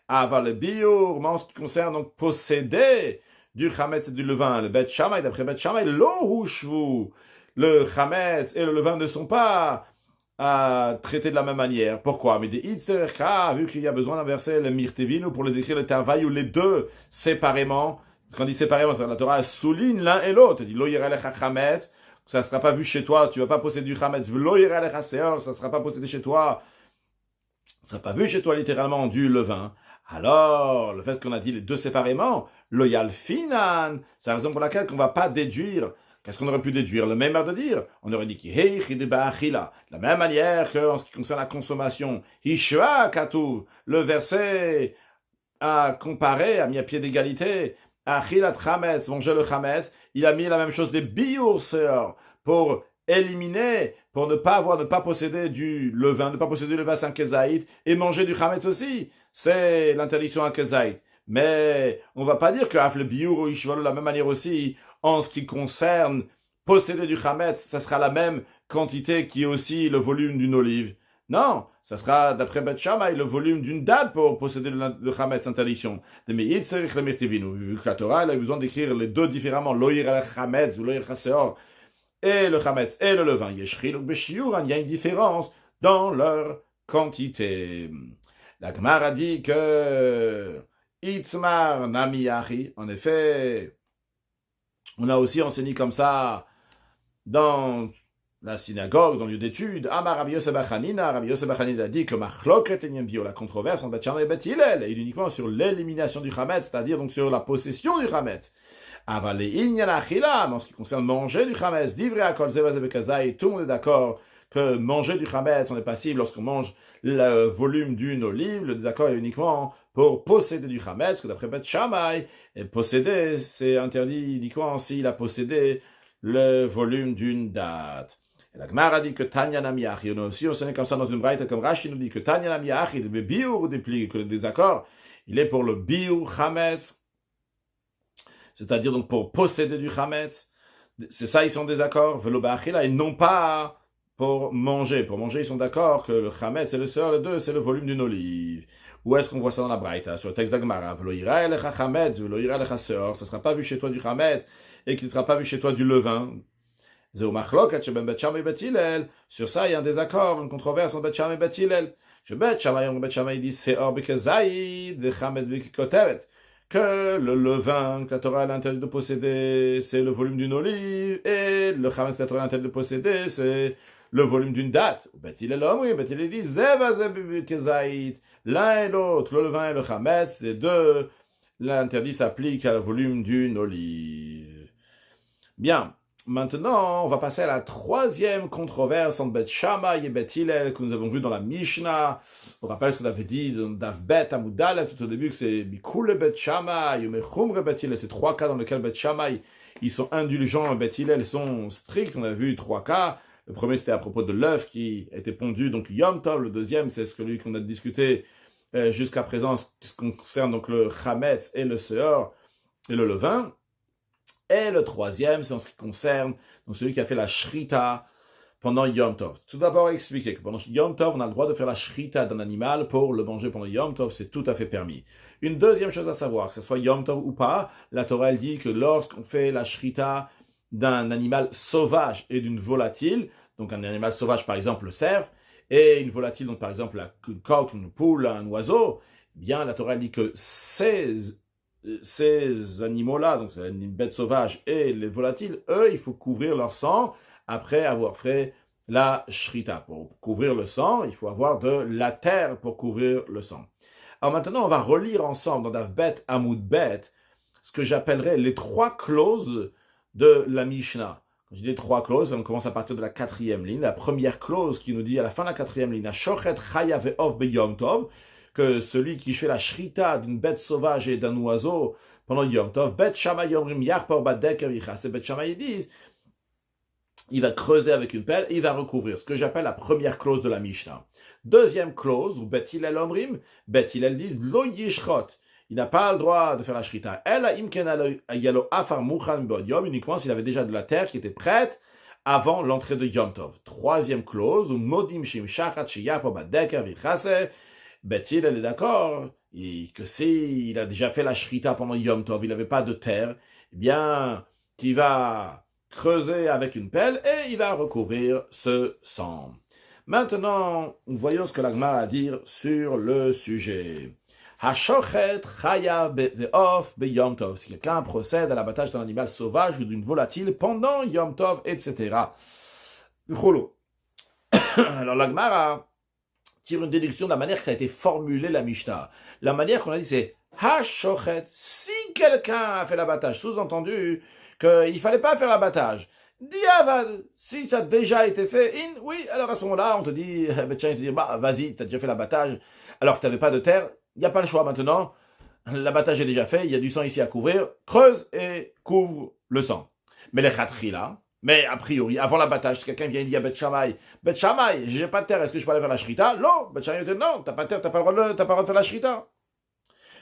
Aval le biur, en ce qui concerne donc posséder du chametz et du levain, le Bet Shammai, d'après Bet Shammai, lo hushvu, le chametz et le levain ne sont pas traités de la même manière. Pourquoi? Mais des itzercha, vu qu'il y a besoin d'inverser le mirtevin ou pour les écrire le tarvaï ou les deux séparément. Quand on dit séparément, la Torah souligne l'un et l'autre. Elle dit lo yiralecha chametz, ça ne sera pas vu chez toi, tu ne vas pas posséder du chametz. Lo yiralecha seor, ça ne sera pas possédé chez toi. Ça ne sera pas vu chez toi littéralement du levain. Alors, le fait qu'on a dit les deux séparément, loyal finan, c'est la raison pour laquelle on ne va pas déduire. Qu'est-ce qu'on aurait pu déduire? Le même air de dire. On aurait dit de la même manière qu'en ce qui concerne la consommation, hishua katuv, le verset a comparé, a mis à pied d'égalité, achilat chametz, manger le chametz, il a mis la même chose des biur pour éliminer, pour ne pas posséder du levain, ne pas posséder du levain sans kezaït, et manger du chametz aussi. C'est l'interdiction à kezaït. Mais on va pas dire que af le biur ou ishval de la même manière aussi, en ce qui concerne posséder du chametz, ça sera la même quantité qui est aussi le volume d'une olive. Non, ça sera, d'après Bet Shammai, le volume d'une date pour posséder le chametz, interdiction. Mais il s'agit de vu que la Torah, elle a besoin d'écrire les deux différemment, loïr al chametz ou loïr chaseor, et le chametz et le levain, il y a une différence dans leur quantité. La Gemara a dit que Itmar Namiyahi, en effet, on a aussi enseigné comme ça dans la synagogue, dans le lieu d'étude. Amar Rabbi Yosef Bachanina, Rabbi Yosef Bachanina a dit que Machloket Enyem la controverse entre Bet Shammai et Bet Hillel, est uniquement sur l'élimination du chametz, c'est-à-dire donc sur la possession du chametz. Avalé Inyan Achila, en ce qui concerne manger du chametz, d'ivre à kol zevaz bekazai, tout le monde est d'accord que manger du chametz, on est passible lorsqu'on mange le volume d'une olive. Le désaccord est uniquement pour posséder du chametz, que d'après Bet Shammai, et posséder, c'est interdit uniquement s'il a possédé le volume d'une date. Et la Gemara dit que Tanya Namiyachi, on a aussi enseigné comme ça dans une braïta, comme Rashi nous dit que Tanya Namiyachi, le biur déplie, que le désaccord, il est pour le biur chametz, c'est-à-dire donc pour posséder du chametz. C'est ça, ils sont désaccords, velo ba'achila, et non pas pour manger. Pour manger, ils sont d'accord que le chametz et le seur, les deux, c'est le volume d'une olive. Où est-ce qu'on voit ça dans la braïta? Sur le texte d'Agmara, velo ira elecha chametz, velo ira elecha seur, ça ne sera pas vu chez toi du chametz, et qu'il ne sera pas vu chez toi du levain. Zeu machloket sheben Bet Shammai et Bet Hillel. Sur ça, il y a un désaccord, une controverse entre Bet Shammai et Bet Hillel. Chez Bet Shammai dit seor bekezayid, ve chametz bekoteret. Que le levain que la Torah a interdit de posséder, c'est le volume d'une olive, et le chametz que la Torah a interdit de posséder, c'est le volume d'une date. Bet Hillel dit zeva bekezayid. L'un et l'autre, le levain et le chametz, les deux, l'interdit s'applique à le volume d'une olive. Bien. Maintenant, on va passer à la troisième controverse entre Bet Shammai et Bet Hillel que nous avons vu dans la Mishnah. On rappelle ce qu'on avait dit dans Daf Bet Amudal tout au début, que c'est Mikule Bet Shammai, Mechumre Bet Hillel. C'est trois cas dans lesquels Bet Shammai, ils sont indulgents, et Bet Hillel, ils sont stricts. On a vu trois cas. Le premier, c'était à propos de l'œuf qui a été pondu, donc Yom Tov. Le deuxième, c'est celui qu'on a discuté jusqu'à présent, ce qui concerne donc le Chametz et le Seor et le levain. Et le troisième, c'est en ce qui concerne donc celui qui a fait la shrita pendant Yom Tov. Tout d'abord, expliquer que pendant Yom Tov, on a le droit de faire la shrita d'un animal pour le manger pendant Yom Tov, c'est tout à fait permis. Une deuxième chose à savoir, que ce soit Yom Tov ou pas, la Torah elle dit que lorsqu'on fait la shrita d'un animal sauvage et d'une volatile, donc un animal sauvage par exemple le cerf, et une volatile, donc par exemple une coque, une poule, un oiseau, eh bien la Torah dit que ces animaux-là, donc une bête sauvage et les volatiles, eux, il faut couvrir leur sang après avoir fait la shrita. Pour couvrir le sang, il faut avoir de la terre pour couvrir le sang. Alors maintenant, on va relire ensemble dans Daf Bet Amoud Bet ce que j'appellerais les 3 clauses de la Mishnah. Quand je dis les 3 clauses, on commence à partir de la 4e ligne. La première clause qui nous dit à la fin de la 4e ligne, Shochet Chaya ve'ov beyom tov, que celui qui fait la shrita d'une bête sauvage et d'un oiseau pendant Yom Tov, Bet Shammai yomrim yarpor badek avichas, et Bet Shammai ils disent, il va creuser avec une pelle et il va recouvrir, ce que j'appelle la première clause de la Mishnah. Deuxième clause, où Bet Hillel omrim, Bet Hillel dit, lo yishrot, il n'a pas le droit de faire la shrita. Ela imken yalo afar muchan bod yom, uniquement s'il avait déjà de la terre qui était prête avant l'entrée de Yom Tov. Troisième clause, où modim shim shachat shiyarpor badek avichas, Bet Hillel est d'accord que s'il a déjà fait la shrita pendant Yom Tov, il n'avait pas de terre, eh bien, qu'il va creuser avec une pelle et il va recouvrir ce sang. Maintenant, voyons ce que l'Agma a à dire sur le sujet. Hashochet chaya ve'of be'yom tov. Si quelqu'un procède à l'abattage d'un animal sauvage ou d'une volatile pendant Yom Tov, etc. Alors l'Agma tire une déduction de la manière que ça a été formulé la Mishnah. La manière qu'on a dit, c'est Hashochet. Si quelqu'un a fait l'abattage, sous-entendu qu'il ne fallait pas faire l'abattage. Diavad, si ça a déjà été fait, oui, alors à ce moment-là, on te dit, Betchan, il te dit, bah, vas-y, tu as déjà fait l'abattage, alors que tu n'avais pas de terre, il n'y a pas le choix maintenant, l'abattage est déjà fait, il y a du sang ici à couvrir, creuse et couvre le sang. Mais les khatri là, mais a priori, avant l'abattage, si quelqu'un vient et dit à Bet Shammai, j'ai pas de terre, est-ce que je peux aller faire la shrita? Non, Bet Shammai dit non, t'as pas de terre, t'as pas le droit de faire la shrita.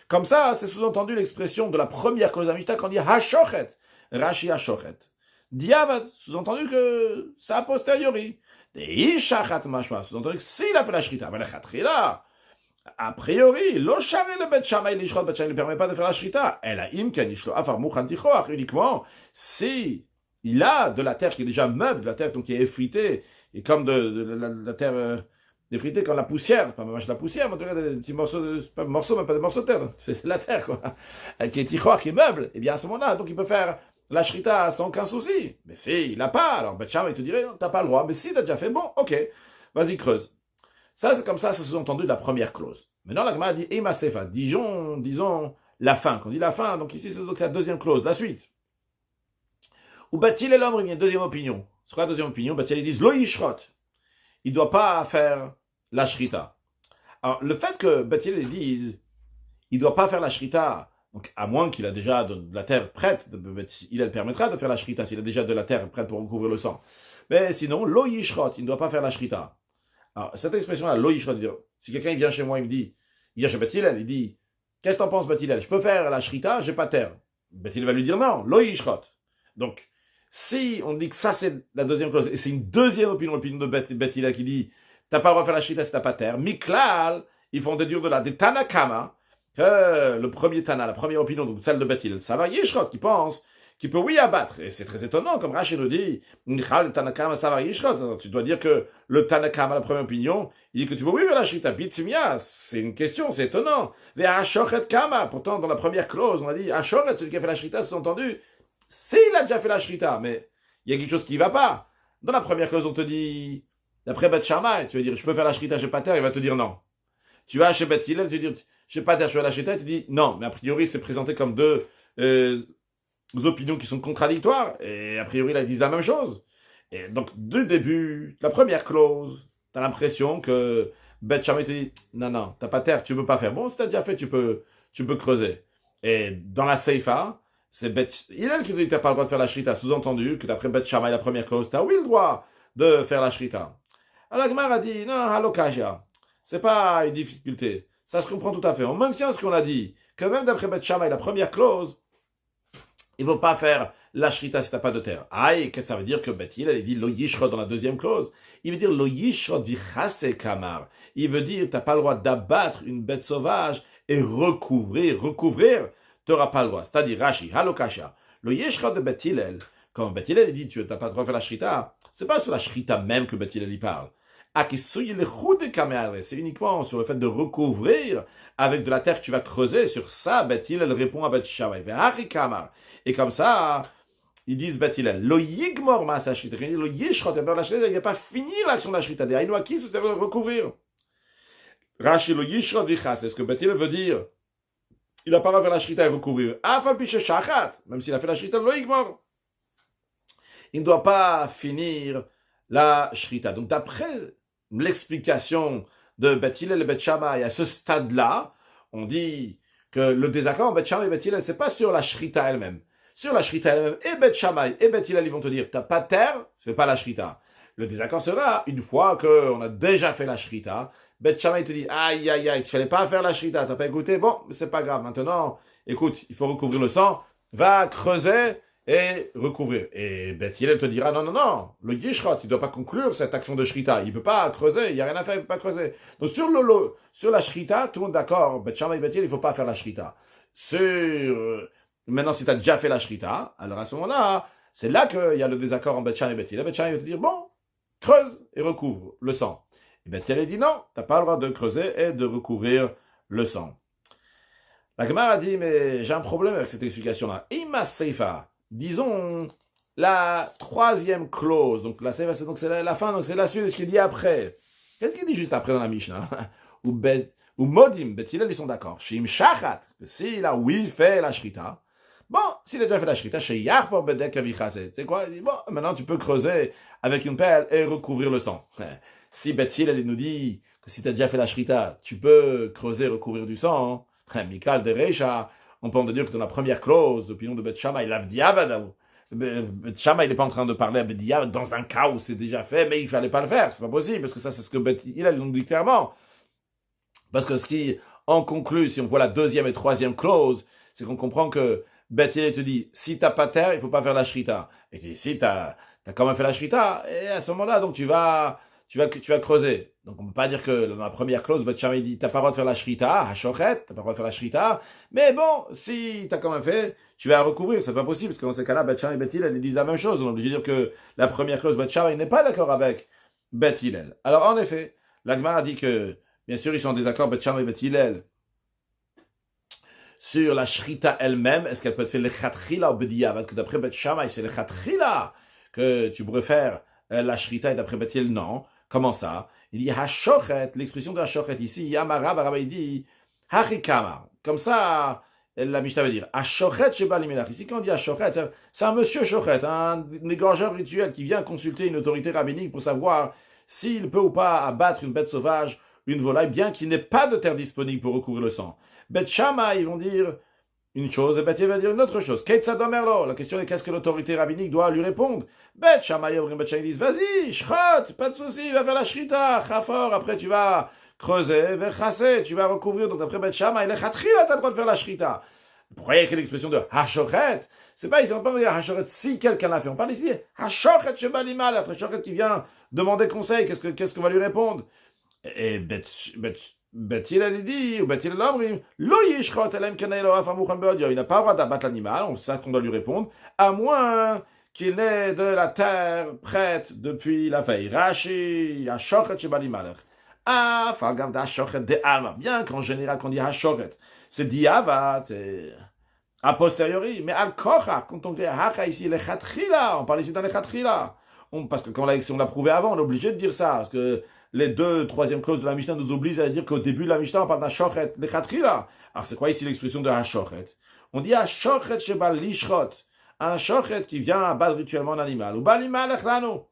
Comme ça, c'est sous-entendu l'expression de la première clause de la Mishnah quand on dit Hashochet, Rashi Hashochet. Diavad, sous-entendu que c'est a posteriori. Ishachat mashma, sous-entendu que s'il a fait la shrita, mais la khatrila, a priori, lo shari le Bet Shammai lishrot, Bet Shammai ne permet pas de faire la shrita. Elle a imken ishlo afar muchan tichoach, uniquement si il a de la terre qui est déjà meuble, de la terre donc qui est effritée, et comme de la terre effritée comme la poussière, pas la poussière, mais en tout cas des petits morceaux, pas morceaux, mais pas des morceaux de terre, c'est la terre quoi, qui est tichoach, qui est meuble, et bien à ce moment-là, donc il peut faire la shrita sans aucun souci. Mais si il n'a pas, alors Bet Shammai te dirait, t'as pas le droit. Mais si t'as déjà fait, bon, ok, vas-y creuse. Ça, c'est comme ça, c'est sous-entendu de la première clause. Maintenant, la Gemara dit Ema Sefa, disons la fin. Quand on dit la fin, donc ici, c'est donc la deuxième clause, la suite. Ou Bet Hillel l'homme, il y a une deuxième opinion. C'est quoi la deuxième opinion? Bet Hillel, ils disent Lo yishrot. Il ne doit pas faire la shrita. Alors, le fait que Bet Hillel dise il ne doit pas faire la shrita, donc à moins qu'il a déjà de la terre prête, il permettra de faire la shrita s'il a déjà de la terre prête pour recouvrir le sang. Mais sinon, lo yishrot, il ne doit pas faire la shrita. Alors, cette expression-là, lo yishrot, si quelqu'un vient chez moi, il me dit, il vient chez Bet Hillel, il dit, qu'est-ce que t'en penses, Bet Hillel? Je peux faire la shrita, j'ai pas de terre. Bet Hillel va lui dire non, lo yishrot. Donc, si on dit que ça c'est la deuxième clause, et c'est une deuxième opinion, l'opinion de Bet Hillel qui dit, t'as pas le droit de faire la shrita si t'as pas de terre, miklal, ils font déduire de là des Tanakama, que le premier Tana, la première opinion, donc celle de Bet Hillel, ça va Yishrot, qui pense qu'il peut oui abattre. Et c'est très étonnant, comme Rashi nous dit, Tanakama, ça va Yishrot. Tu dois dire que le Tanakama, la première opinion, il dit que tu peux oui faire la shrita, bitimia, c'est une question, c'est étonnant. Ve Ashochet Kama, pourtant dans la première clause, on a dit Ashochet, celui qui a fait la shrita, sous-entendu, s'il a déjà fait la shrita, mais il y a quelque chose qui ne va pas. Dans la première clause, on te dit, d'après Bet Shammai, tu vas dire, je peux faire la shrita, j'ai pas terre, il va te dire non. Tu vas chez Bet Hillel, tu vas dire, je n'ai pas terre, je vais la shrita, tu dis non, mais a priori, c'est présenté comme deux opinions qui sont contradictoires, et a priori, là, ils disent la même chose. Et donc, du début, la première clause, tu as l'impression que Bet Shammai te dit, non, t'as pas terre, tu ne peux pas faire. Bon, si tu as déjà fait, tu peux creuser. Et dans la Seifa, c'est Bet Hillel qui te dit que tu n'as pas le droit de faire la shrita, sous-entendu que d'après Bet Shammai, la première clause, tu as oui le droit de faire la shrita. Alors, la Gemara a dit, non, halokaja, c'est pas une difficulté. Ça se comprend tout à fait. On maintient ce qu'on a dit, que même d'après Bet Shammai, la première clause, il ne faut pas faire la shrita si tu n'as pas de terre. Aïe, qu'est-ce que ça veut dire que Bet Hillel, il dit lo yishrot dans la deuxième clause? Il veut dire lo yishrot di chase kamar. Il veut dire que tu n'as pas le droit d'abattre une bête sauvage et recouvrir, tu n'auras pas le droit. C'est-à-dire, Rashi, halokasha, lo yishrot de Bet Hillel, quand Bet Hillel dit tu n'as pas le droit de faire la shrita, c'est pas sur la shrita même que Bet Hillel y parle. C'est uniquement sur le fait de recouvrir avec de la terre que tu vas creuser. Sur ça, Bet Hillel répond à Bet Shammai. Et comme ça, ils disent Bet Hillel, lo yigmor ma'asa shrita, lo yishrot, il ne va pas finir l'action de la shrita. Il a qui se recouvrir. Rashi lo yishrot vichas, c'est ce que Bet Hillel veut dire. Il n'a pas le droit de faire la shrita et recouvrir. Afal piche shachat, même s'il a fait la shrita, lo yigmor. Il ne doit pas finir la shrita. Donc d'après l'explication de Bet Hillel et Bet Shammai à ce stade-là, on dit que le désaccord en Bet Shammai et Bet Hillel, c'est pas sur la shrita elle-même. Sur la shrita elle-même, et Bet Shammai et Bet Hillel, ils vont te dire, t'as pas de terre, fais pas la shrita. Le désaccord sera, une fois qu'on a déjà fait la shrita, Bet Shammai te dit, aïe, aïe, aïe, il fallait pas faire la shrita, t'as pas écouté, bon, c'est pas grave, maintenant, écoute, il faut recouvrir le sang, va creuser et recouvrir. Et Bet Hillel te dira, non, non, non, le yishrot, il doit pas conclure cette action de shrita, il peut pas creuser, il y a rien à faire, il peut pas creuser. Donc sur la shrita, tout le monde d'accord, Bet Shammai et Bet Hillel, il faut pas faire la shrita. Maintenant, si tu as déjà fait la shrita, alors à ce moment-là, c'est là qu'il y a le désaccord en Bet Shammai et Bet Hillel. Bet Shammai va te dire, bon, creuse et recouvre le sang. Et Bet Hillel dit, non, tu n'as pas le droit de creuser et de recouvrir le sang. La Gemara a dit, mais j'ai un problème avec cette explication-là. Ima Seifa, disons la troisième clause, donc la Seifa, c'est la fin, donc c'est la suite de ce qu'il dit après. Qu'est-ce qu'il dit juste après dans la Mishnah? Ou Modim, Bet Hillel, ils sont d'accord. Shim Shachat, que s'il a oui fait la shrita, bon, s'il a déjà fait la shrita, chez Yarpor Bedek Avichazet, c'est quoi? Il dit, bon, maintenant tu peux creuser avec une pelle et recouvrir le sang. Si Bet Hillel il nous dit que si tu as déjà fait la shrita, tu peux creuser et recouvrir du sang, Mikal de Reisha, on peut en dire que dans la première clause, l'opinion de Bet Shammai, l'Avdiavad, Bet Shammai, il n'est pas en train de parler à Bet Diavad dans un cas où c'est déjà fait, mais il ne fallait pas le faire, c'est pas possible, parce que ça, c'est ce que Bet Hillel nous dit clairement. Parce que ce qui en conclut, si on voit la deuxième et troisième clause, c'est qu'on comprend que Bet Hillel te dit, si t'as pas terre, il faut pas faire la shrita. Et tu dis, si t'as quand même fait la shrita, et à ce moment-là, donc tu vas creuser. Donc on peut pas dire que dans la première clause, Bet Shammai dit, t'as pas le droit de faire la shrita, hachochet, t'as pas le droit de faire la shrita, mais bon, si t'as quand même fait, tu vas recouvrir, c'est pas possible, parce que dans ces cas-là, Bet Shammai et Bet Hillel, ils disent la même chose. On est obligé de dire que la première clause, Bet Shammai n'est pas d'accord avec Bet Hillel. Alors en effet, la Gemara dit que bien sûr, ils sont en désaccord, Bet Shammai et Bet Hillel, sur la shrita elle-même. Est-ce qu'elle peut être faite lechatchila ou bediavad? Que d'après Bet Shammai, c'est lechatchila que tu pourrais faire la shrita, et d'après Bet Hillel, non. Comment ça? Il dit hashochet, l'expression de hashochet ici, Yamara, Barabay dit hachikama. Comme ça, la Mishnah veut dire hashochet sheba limelach. Ici, quand on dit hashochet, c'est un monsieur shochet, un égorgeur rituel qui vient consulter une autorité rabbinique pour savoir s'il peut ou pas abattre une bête sauvage, une volaille, bien qu'il n'ait pas de terre disponible pour recouvrir le sang. Bet Shammai, ils vont dire une chose, et Bet Hillel va dire une autre chose. Ketzadomerlo, la question est qu'est-ce que l'autorité rabbinique doit lui répondre? Bet Shammai, Bet Shammai disent, vas-y, shrot, pas de souci, va faire la shrita, chafor, après tu vas creuser, vechasser, tu vas recouvrir. Donc après Bet Shammai, le chatchila, t'as le droit de faire la shrita. Vous croyez qu'il y a l'expression de hashochet? C'est pas ici, on parle de hashochet si quelqu'un l'a fait. On parle ici hashochet sheba limal, après hashochet qui vient demander conseil, qu'est-ce qu'on va lui répondre? Et Bet Hillel dit, ou Bet Hillel l'omrim, lo yishrot elem kenei afamuchan beodio. Il n'a pas le droit d'abattre l'animal, on sait qu'on doit lui répondre, à moins qu'il n'ait de la terre prête depuis la veille. Rashi, hashochet sheba limalech. Ah, fagav hashochet de alma. Bien qu'en général, quand on dit hashochet, c'est diavat, c'est a posteriori, mais al kocha, quand on dit hacha ici, le chatchila, on parle ici dans le chatchila. Parce que quand on l'a prouvé avant, on est obligé de dire ça, parce que les deux troisième clauses de la Mishnah nous obligent à dire qu'au début de la Mishnah, on parle d'Hashochet, le Khatchila. Alors c'est quoi ici l'expression de Hashochet? On dit Hashochet shebal lishrot, un Hashochet qui vient abattre rituellement un animal. Ou balimal echlano.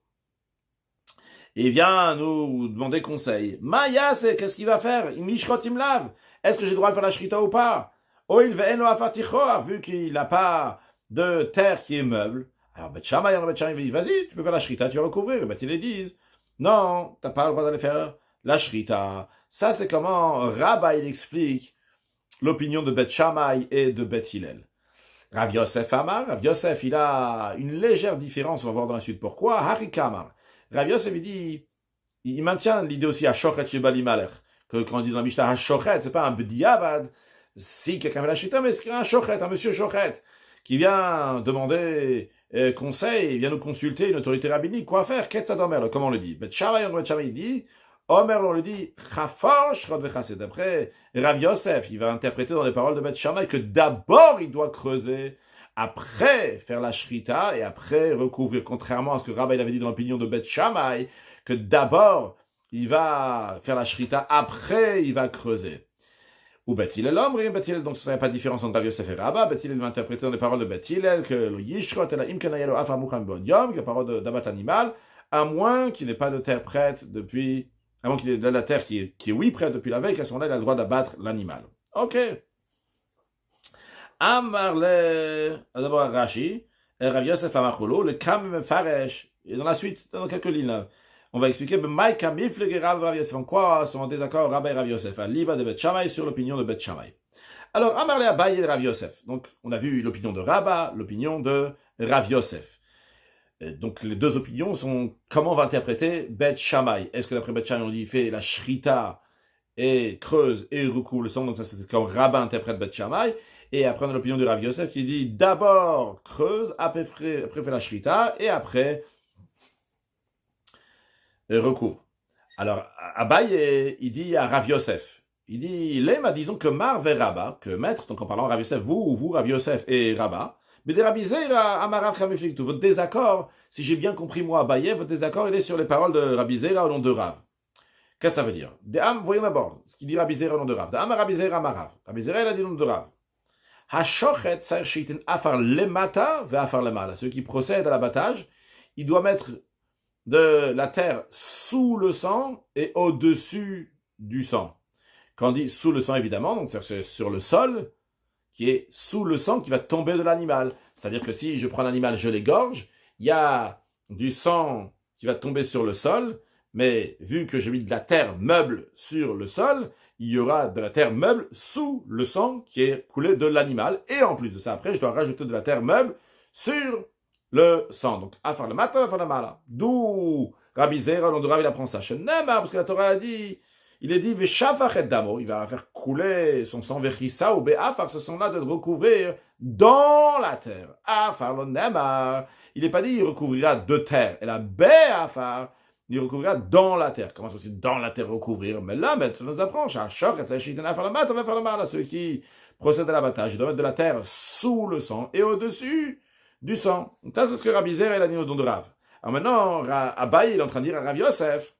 Il vient nous demander conseil. Maya, c'est qu'est-ce qu'il va faire? Mishrot imlav. Est-ce que j'ai le droit de faire la shrita ou pas? Oh, il ve'eno afatichor, vu qu'il n'a pas de terre qui est meuble. Alors Bet Shammai dit, vas-y, tu peux faire la shrita, tu vas recouvrir. Et Bet Hillel disent, non, t'as pas le droit d'aller faire la shrita. Ça, c'est comment Rabba, il explique l'opinion de Bet Shammai et de Bet Hillel. Rav Yosef Amar, Rav Yosef, il a une légère différence, on va voir dans la suite pourquoi. Hari Kamar. Rav Yosef, il dit, il maintient l'idée aussi à Shochet Shebali Malech, que quand on dit dans la Mishnah, Shochet, c'est pas un B'diavad, si quelqu'un fait la shrita, mais c'est un Shochet, un monsieur Shochet, qui vient demander conseil, vient nous consulter une autorité rabbinique, quoi faire? Qu'est-ce que comment on le dit? Bet Shammai dit, Omer, on le dit, d'après Rav Yosef, il va interpréter dans les paroles de Bet Shammai que d'abord il doit creuser, après faire la shrita et après recouvrir, contrairement à ce que Rabbi avait dit dans l'opinion de Bet Shammai, que d'abord il va faire la shrita, après il va creuser. Ou Bet Hillel Omri, Bet Hillel, donc ce n'est pas de différence entre Rav Yosef et Rabba. Bet Hillel va interpréter dans les paroles de Bet Hillel que le Yishrot et la Imkanayelo Afar Muchan Bon Yom, la parole d'abat animal, à moins qu'il n'ait pas de terre prête depuis, à moins qu'il ait de la terre qui est oui prête depuis la veille, qu'à ce moment-là il a le droit d'abattre l'animal. Ok. Amarle, d'abord Rashi, Rav Yosef Amacholo, le Kam Faresh, et dans la suite, dans quelques lignes là. On va expliquer en quoi sont en désaccord Rabbi et Rav Yosef, à Liba de Bet Shammai sur l'opinion de Bet Shammai. Alors, Amarle Abaye et Rav Yosef. Donc, on a vu l'opinion de Rabba, l'opinion de Rav Yosef. Donc, les deux opinions sont comment on va interpréter Bet Shammai. Est-ce que d'après Bet Shammai, on dit fait la shrita et creuse et recouvre le sang, donc ça c'est quand Rabba interprète Bet Shammai. Et après, on a l'opinion de Rav Yosef qui dit d'abord creuse, après fait la shrita et après recouvre. Alors, Abaye, il dit à Rav Yosef, il dit, Lema, disons que Mar ve Rabba, que maître, donc en parlant Rav Yosef, vous, Rav Yosef et Rabba, mais des Rabbi Zera, Amarav Chamefliktu, votre désaccord, si j'ai bien compris moi, Abaye, votre désaccord, il est sur les paroles de Rabbi Zera au nom de Rav. Qu'est-ce que ça veut dire? Voyons d'abord ce qu'il dit Rabbi Zera au nom de Rav. Rabbi Zera, Amarav. Rabbi Zera, il a dit au nom de Rav. Hashochet, Sair Shitin, Afar Lemata, ve Afar Lemala. Ceux qui procèdent à l'abattage, il doit mettre de la terre sous le sang et au-dessus du sang. Quand on dit sous le sang, évidemment, donc c'est sur le sol, qui est sous le sang qui va tomber de l'animal. C'est-à-dire que si je prends l'animal, je l'égorge, il y a du sang qui va tomber sur le sol, mais vu que j'ai mis de la terre meuble sur le sol, il y aura de la terre meuble sous le sang qui est coulé de l'animal. Et en plus de ça, après, je dois rajouter de la terre meuble sur le sang. Donc, afar le matin, afar le mala. D'où Rabbi Zera, l'on de Rav, il apprend ça. Parce que la Torah a dit, il est dit, Veshafachet damo, il va faire couler son sang, Vechissa ou Be'afar, ce sang-là de recouvrir dans la terre. Afar le nemar. Il n'est pas dit, il recouvrira de terre. Et la Be'afar, il recouvrira dans la terre. Comment c'est dans la terre recouvrir? Mais là, ça nous apprend, ceux qui procèdent à l'abattage, ils doivent mettre de la terre sous le sang et au-dessus du sang. Donc ça, c'est ce que Rabbi Zera a dit au don de Rav. Alors maintenant, Abaye, il est en train de dire à Rav Yosef,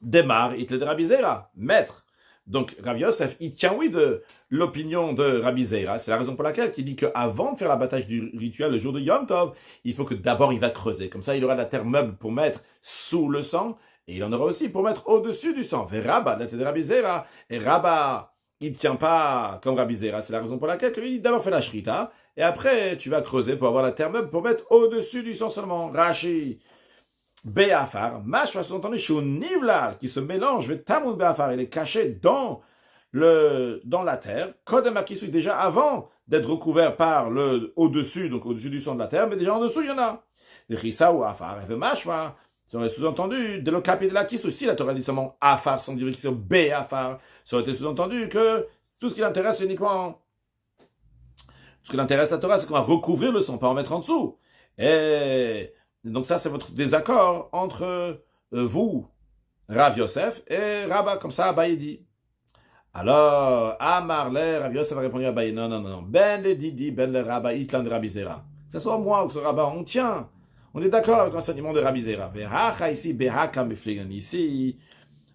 démarre, il te de Rabbi Zera, maître. Donc Rav Yosef, il tient oui de l'opinion de Rabbi Zera. C'est la raison pour laquelle il dit qu'avant de faire l'abattage du rituel le jour de Yom Tov, il faut que d'abord il va creuser. Comme ça, il aura de la terre meuble pour mettre sous le sang, et il en aura aussi pour mettre au-dessus du sang. Vers Rabba, la tête de Rabbi Zera, et Rabba, il ne tient pas comme Rabbi Zera. C'est la raison pour laquelle il d'abord fait la shrita, et après tu vas creuser pour avoir la terre meuble pour mettre au-dessus du sang seulement. Rashi. Be'afar, mâche va sous-entendu nivlar qui se mélange, tamud be'afar, il est caché dans la terre, kodem akisui, déjà avant d'être recouvert par le au-dessus, donc au-dessus du sang de la terre, mais déjà en dessous il y en a. Rissa ou afar, et mâche ça aurait sous-entendu, de l'okapi de la kiss aussi, la Torah dit seulement afar, sans dire que c'est be'afar, ça aurait été sous-entendu que tout ce qui l'intéresse c'est uniquement, ce qui l'intéresse la Torah, c'est qu'on va recouvrir le sang, pas en mettre en dessous. Et donc ça, c'est votre désaccord entre vous, Rav Yosef, et Rabba, comme ça, Abaye dit. Alors, Amarle, Rav Yosef a répondu à Abaye, non, ben le Didi, ben le Rabba, Itlan de Rabbi Zera. Que ce soit moi ou que ce soit Rabba, on tient. On est d'accord avec l'enseignement de Rabbi Zera. Ici,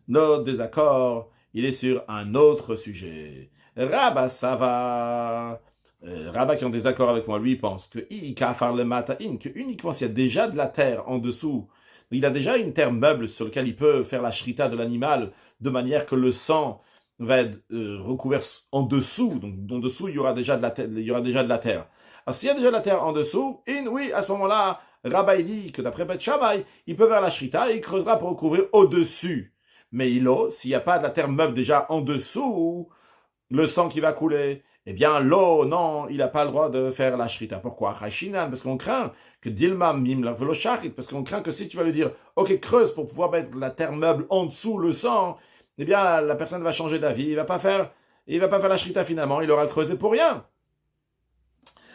notre désaccord, il est sur un autre sujet. Rabba, ça va. Rabba qui est en désaccord avec moi, lui, pense que uniquement s'il y a déjà de la terre en dessous, il a déjà une terre meuble sur laquelle il peut faire la shrita de l'animal, de manière que le sang va être recouvert en dessous, donc en dessous il y aura déjà de la terre. Alors s'il y a déjà de la terre en dessous, oui, à ce moment-là, Rabba il dit que d'après Bet Shammai, il peut faire la shrita et il creusera pour recouvrir au-dessus. Mais s'il n'y a pas de la terre meuble déjà en dessous, le sang qui va couler, eh bien, l'eau, non, il n'a pas le droit de faire la shrita. Pourquoi? Parce qu'on craint que Dilma mim la veloshachit, parce qu'on craint que si tu vas lui dire, ok, creuse pour pouvoir mettre la terre meuble en dessous le sang, eh bien, la personne va changer d'avis, il va pas faire la shrita finalement, il aura creusé pour rien.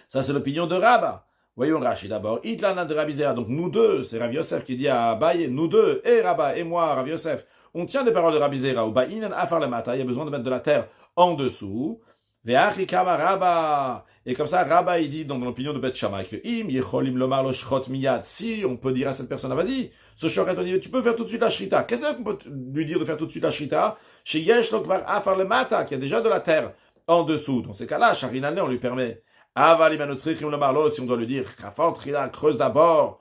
Ça, c'est l'opinion de Rabba. Voyons Rashi d'abord. Itlana de Rabbi Zera. Donc nous deux, c'est Rav Yosef qui dit à Abaye, nous deux, et Rabba et moi, Rav Yosef, on tient des paroles de Rabbi Zera. Ou Ba'inan afar le mata. Il y a besoin de mettre de la terre en dessous. Ve'achi kama Rabba. Et comme ça, Rabba, il dit, dans l'opinion de Beth Shammai, que im yecholim lomar lo shrot miyad. Si on peut dire à cette personne, vas-y, ce shochet, on dit, tu peux faire tout de suite la shrita. Qu'est-ce qu'on peut lui dire de faire tout de suite la shrita? Chez yesh lo kvar afar le mata, qui a déjà de la terre en dessous. Dans ces cas-là, Sharinane, on lui permet. Si on doit lui dire, creuse d'abord,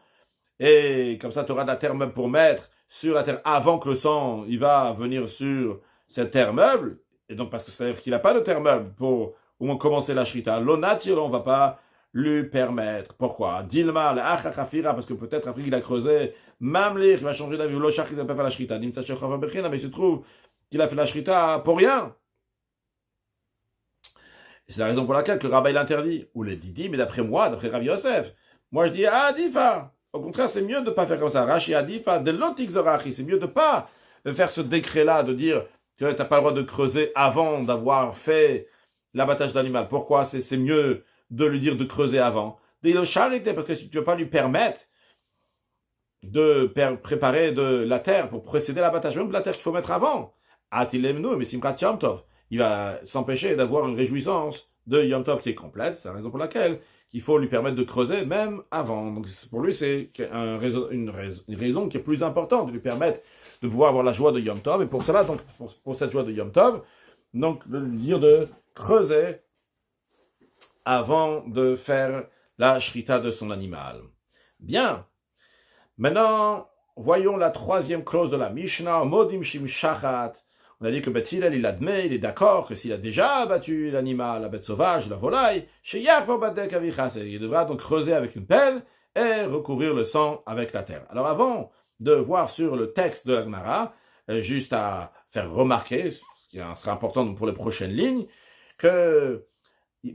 et comme ça tu auras de la terre meuble pour mettre sur la terre avant que le sang il va venir sur cette terre meuble, et donc parce que ça veut dire qu'il n'a pas de terre meuble pour au moins commencer la shrita, l'onatir, on ne va pas lui permettre. Pourquoi? Dilma, parce que peut-être après qu'il a creusé, Mamlir, il va changer d'avis, l'oshach, il ne va pas faire la shrita, mais il se trouve qu'il a fait la shrita pour rien. Et c'est la raison pour laquelle que Rabbi l'interdit. Ou les Didi, mais d'après moi, d'après Rav Yosef, moi je dis Adifa. Au contraire, c'est mieux de ne pas faire comme ça. Rashi Adifa, de l'otik zorachi. C'est mieux de ne pas faire ce décret-là, de dire que tu n'as pas le droit de creuser avant d'avoir fait l'abattage d'animal. Pourquoi? C'est mieux de lui dire de creuser avant. Parce que si tu ne veux pas lui permettre de préparer de la terre pour précéder l'abattage, même de la terre qu'il faut mettre avant. Atilemnu, mais Simchat Yom Tov. Il va s'empêcher d'avoir une réjouissance de Yom Tov qui est complète. C'est la raison pour laquelle il faut lui permettre de creuser même avant. Donc pour lui, c'est une raison qui est plus importante, de lui permettre de pouvoir avoir la joie de Yom Tov. Et pour cela, donc, pour cette joie de Yom Tov, donc de lui dire de creuser avant de faire la shrita de son animal. Bien. Maintenant, voyons la troisième clause de la Mishnah. Modim shim shachat. On a dit que Beth Hillel, il admet, il est d'accord que s'il a déjà abattu l'animal, la bête sauvage, la volaille, il devra donc creuser avec une pelle et recouvrir le sang avec la terre. Alors avant de voir sur le texte de la Gemara, juste à faire remarquer, ce qui sera important pour les prochaines lignes, que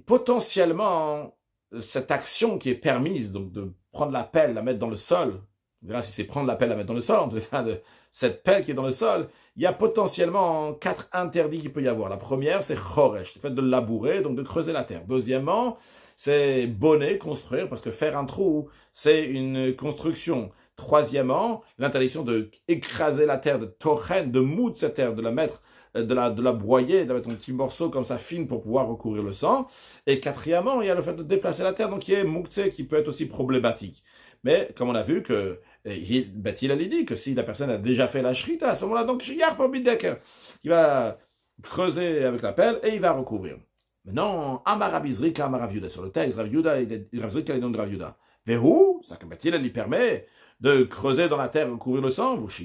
potentiellement cette action qui est permise, donc de prendre la pelle, la mettre dans le sol, on verra si c'est prendre la pelle, la mettre dans le sol, en tout cas de cette pelle qui est dans le sol, il y a potentiellement 4 interdits qu'il peut y avoir. La première, c'est choresh, le fait de labourer, donc de creuser la terre. Deuxièmement, c'est bonner, construire, parce que faire un trou, c'est une construction. Troisièmement, l'interdiction de écraser la terre, de tochen, de moudre cette terre, de la mettre, de la broyer, de la mettre en petits morceaux comme ça fine pour pouvoir recouvrir le sang. Et quatrièmement, il y a le fait de déplacer la terre, donc qui est mouktsé, qui peut être aussi problématique. Mais comme on a vu que Beth Hillel dit que si la personne a déjà fait la shrita, à ce moment-là, donc il va creuser avec la pelle et il va recouvrir. Maintenant, Amar Rabbi Zrika, Amar Rav Yehuda, sur le texte, Rav Yehuda, Rav Zrika, il est nom de Rav Yehuda. Vehu, ça que Beth Hillel lui permet de creuser dans la terre, recouvrir le sang. C'est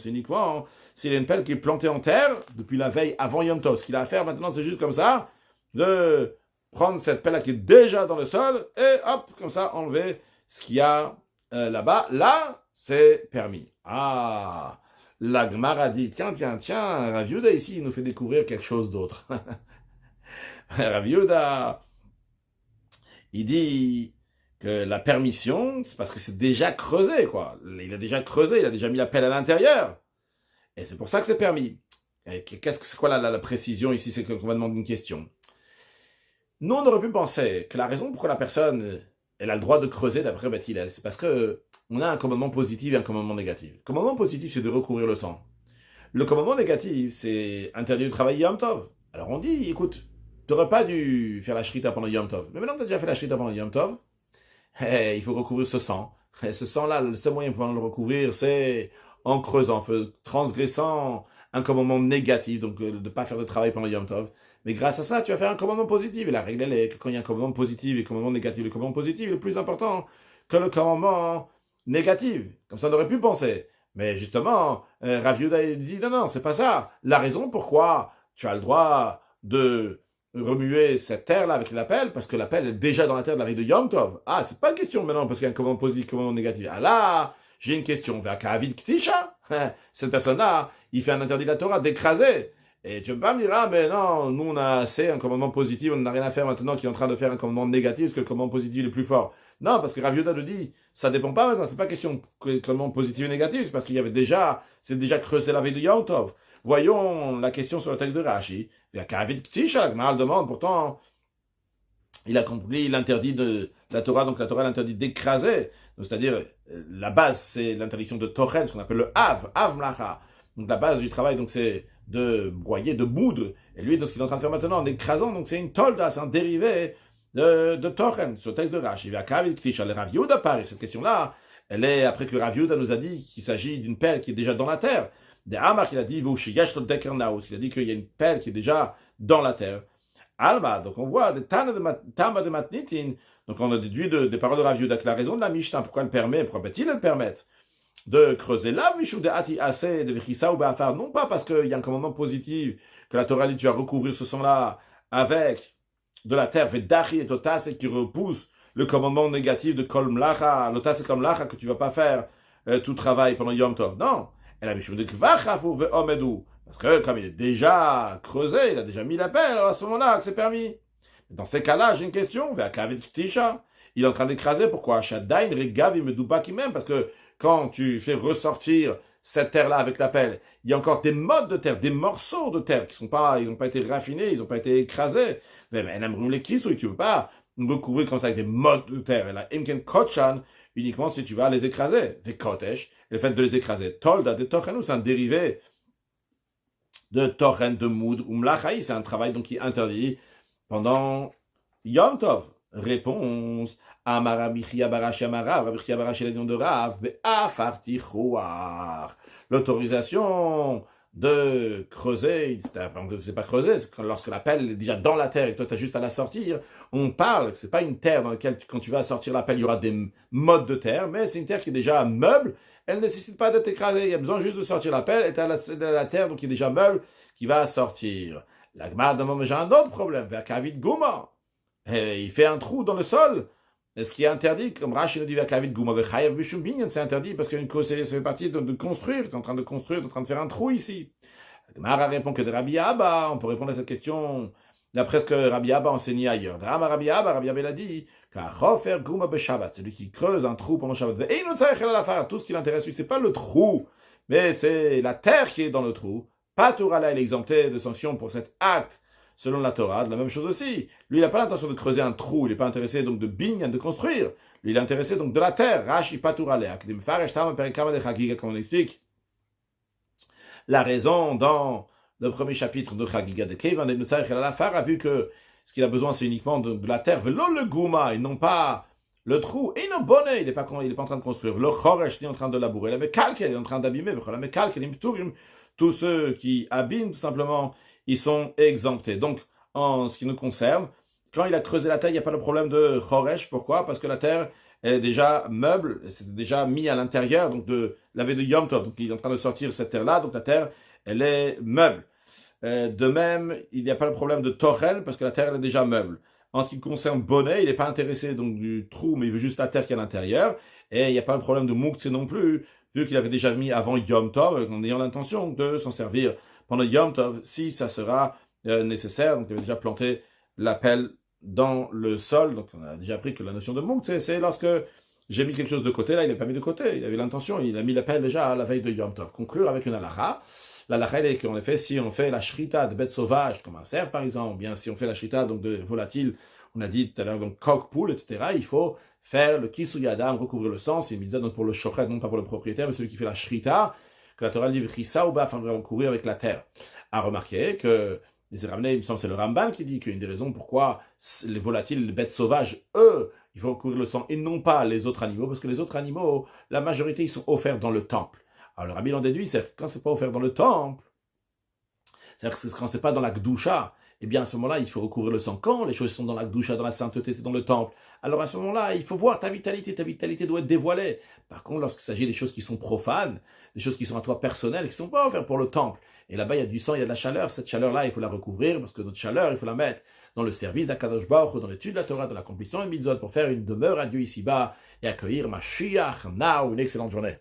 uniquement s'il y a une pelle qui est plantée en terre depuis la veille avant Yom Tov. Ce qu'il a à faire maintenant, c'est juste comme ça, de prendre cette pelle qui est déjà dans le sol et hop, comme ça, enlever ce qu'il y a là-bas. Là, c'est permis. Ah, la Gemara dit, tiens, Rav Yehuda ici, il nous fait découvrir quelque chose d'autre. Rav Yehuda, il dit que la permission, c'est parce que c'est déjà creusé, quoi. Il a déjà creusé, il a déjà mis la pelle à l'intérieur. Et c'est pour ça que c'est permis. Et c'est quoi la précision ici? C'est qu'on va demander une question. Nous, on aurait pu penser que la raison pourquoi la personne elle a le droit de creuser d'après Beth Hillel, c'est parce que on a un commandement positif et un commandement négatif. Le commandement positif, c'est de recouvrir le sang. Le commandement négatif, c'est interdit de travailler Yom Tov. Alors on dit, écoute, tu n'aurais pas dû faire la shrita pendant Yom Tov. Mais maintenant que tu as déjà fait la shrita pendant Yom Tov, il faut recouvrir ce sang. Et ce sang-là, le seul moyen pour le recouvrir, c'est en creusant, en transgressant un commandement négatif, donc de ne pas faire de travail pendant Yom Tov. Mais grâce à ça, tu vas faire un commandement positif. Et la règle, elle est que quand il y a un commandement positif et un commandement négatif, le commandement positif est plus important que le commandement négatif. Comme ça, on aurait pu penser. Mais justement, Rav Yehuda dit non, c'est pas ça. La raison pourquoi tu as le droit de remuer cette terre-là avec la pelle, parce que la pelle est déjà dans la terre de la veille de Yom Tov. Ah, c'est pas une question maintenant, parce qu'il y a un commandement positif, un commandement négatif. Ah là, j'ai une question. Cette personne-là, il fait un interdit de la Torah d'écraser. Et tu ne peux pas me dire, ah, mais non, nous on a assez un commandement positif, on n'a rien à faire maintenant qu'il est en train de faire un commandement négatif, parce que le commandement positif est plus fort. Non, parce que Rav Yehuda le dit, ça dépend pas maintenant, c'est pas question de commandement positif et négatif, c'est parce qu'il y avait déjà, c'est déjà creusé la veille de Yom Tov. Voyons la question sur le texte de Rashi. Il y a Kavit Ktisha, la demande, pourtant, il a compris l'interdit de la Torah, donc la Torah l'interdit d'écraser, c'est-à-dire la base c'est l'interdiction de tochen, ce qu'on appelle le av mlacha. Donc la base du travail, donc c'est de broyer, de moudre. Et lui, de ce qu'il est en train de faire maintenant, en écrasant, donc c'est une tolda, c'est un dérivé de tochen, sur le texte de Rashi. Il va Kavit Ktisha, le Rav Yehuda pareil. Cette question-là, elle est après que Rav Yehuda nous a dit qu'il s'agit d'une pelle qui est déjà dans la terre. Des Amar, il a dit, il a dit qu'il y a une pelle qui est déjà dans la terre. Alma, donc on voit des Tama de Matnitin, donc on a déduit des paroles de Rav Yehuda que la raison de la Mishnah, pourquoi elle permet, pourquoi peut-il le permettre de creuser là, Mishou de Ati Assez, de Vechissa ou Bafar, non pas parce qu'il y a un commandement positif, que la Torah dit tu vas recouvrir ce sang-là avec de la terre, Vedachi et Totas, et qui repousse le commandement négatif de Kol Mlacha, Lotas et Kol Mlacha, que tu vas pas faire tout travail pendant Yom Tov. Non, elle a Mishou de Kvachafu ve Omedou. Parce que comme il est déjà creusé, il a déjà mis la pelle, alors à ce moment-là, que c'est permis. Dans ces cas-là, j'ai une question. Il est en train d'écraser. Pourquoi? Parce que quand tu fais ressortir cette terre-là avec la pelle, il y a encore des modes de terre, des morceaux de terre qui ils n'ont pas été raffinés, ils n'ont pas été écrasés. Mais tu ne peux pas recouvrir comme ça avec des modes de terre. Et là, Imken Kotchan, uniquement si tu vas les écraser. Des Kotesh, le fait de les écraser. Tolda de Tochenu, c'est un dérivé de Tochen, de Moud, ou Mlachaï, c'est un travail donc qui est interdit pendant Yom Tov. Réponse Amar Rabbi Chia Barashi Amarav, Rabbi Chia Barashi l'union de Rav, Be'afarti Chouar. L'autorisation de creuser, c'est pas creuser, c'est lorsque la pelle est déjà dans la terre et toi tu as juste à la sortir. On parle, c'est pas une terre dans laquelle quand tu vas sortir la pelle, il y aura des modes de terre, mais c'est une terre qui est déjà meuble, elle ne nécessite pas d'être écrasée, il y a besoin juste de sortir la pelle, et tu as la terre donc qui est déjà meuble, qui va sortir. La Gemara demande, mais j'ai un autre problème, vers Kavid Gouma. Et il fait un trou dans le sol. Et ce qui est interdit, comme Rashi nous dit, c'est interdit parce qu'une cause, ça fait partie de construire. Tu es en train de construire, tu es en train de faire un trou ici. Mara répond que de Rabbi Abba, on peut répondre à cette question d'après ce que Rabbi Abba enseignait ailleurs. Rabbi Abba il a dit, celui qui creuse un trou pendant Shabbat, tout ce qui l'intéresse, c'est pas le trou, mais c'est la terre qui est dans le trou. Patourala, il est exempté de sanction pour cet acte. Selon la Torah, de la même chose aussi. Lui, il n'a pas l'intention de creuser un trou, il n'est pas intéressé donc de binyan, de construire. Lui, il est intéressé donc de la terre. Rashi paturalea. Comme on explique. La raison dans le premier chapitre de Chagiga de Kevan de Nutzarech el Alafar a vu que ce qu'il a besoin, c'est uniquement de la terre. Velo le gouma, et non pas le trou. Et non bonnet, il n'est pas en train de construire. Le choresh, il est en train de labourer. La mekalkel, il est en train d'abîmer. La mekalkel, tous ceux qui abîment, tout simplement, ils sont exemptés. Donc, en ce qui nous concerne, quand il a creusé la terre, il n'y a pas de problème de choresh. Pourquoi? Parce que la terre, elle est déjà meuble, c'est déjà mis à l'intérieur, donc de la veille de Yom Tov. Donc, il est en train de sortir cette terre-là, donc la terre, elle est meuble. De même, il n'y a pas de problème de tochel, parce que la terre, elle est déjà meuble. En ce qui concerne bonnet, il n'est pas intéressé donc du trou, mais il veut juste la terre qui est à l'intérieur. Et il n'y a pas de problème de mouktsé non plus, vu qu'il avait déjà mis avant Yom Tov, en ayant l'intention de s'en servir pendant Yom Tov, si ça sera nécessaire. Donc il avait déjà planté la pelle dans le sol. Donc on a déjà appris que la notion de mouktsé, c'est lorsque j'ai mis quelque chose de côté, là il n'est pas mis de côté, il avait l'intention, il a mis la pelle déjà à la veille de Yom Tov. Conclure avec une halakha. La halakha est qu'en effet, si on fait la shrita de bêtes sauvages, comme un cerf par exemple, ou bien si on fait la shrita donc de volatiles, on a dit tout à l'heure, donc coq, poule, etc., il faut faire le kisuyadam, recouvrir le sang, c'est une mitzvah donc pour le shochet, non pas pour le propriétaire, mais celui qui fait la shrita, que la Torah dit chissa ou bas, afin de recourir avec la terre. À remarquer que les ramenés, il me semble c'est le Ramban qui dit qu'une des raisons pourquoi les volatiles, les bêtes sauvages, eux, il faut recourir le sang et non pas les autres animaux, parce que les autres animaux, la majorité, ils sont offerts dans le temple. Alors le Rabbi en déduit, c'est que quand c'est pas offert dans le temple, c'est-à-dire que quand c'est pas dans la Gdusha, eh bien à ce moment-là, il faut recouvrir le sang. Quand les choses sont dans la Gdusha, dans la sainteté, c'est dans le temple, alors à ce moment-là, il faut voir ta vitalité doit être dévoilée. Par contre, lorsqu'il s'agit des choses qui sont profanes, des choses qui sont à toi personnelles, qui ne sont pas offertes pour le temple, et là-bas il y a du sang, il y a de la chaleur, cette chaleur-là, il faut la recouvrir, parce que notre chaleur, il faut la mettre dans le service d'Akadosh Baruch Hu, dans l'étude de la Torah, dans l'accomplissement de mitzvot, pour faire une demeure à Dieu ici-bas, et accueillir Mashiach, now, une excellente journée.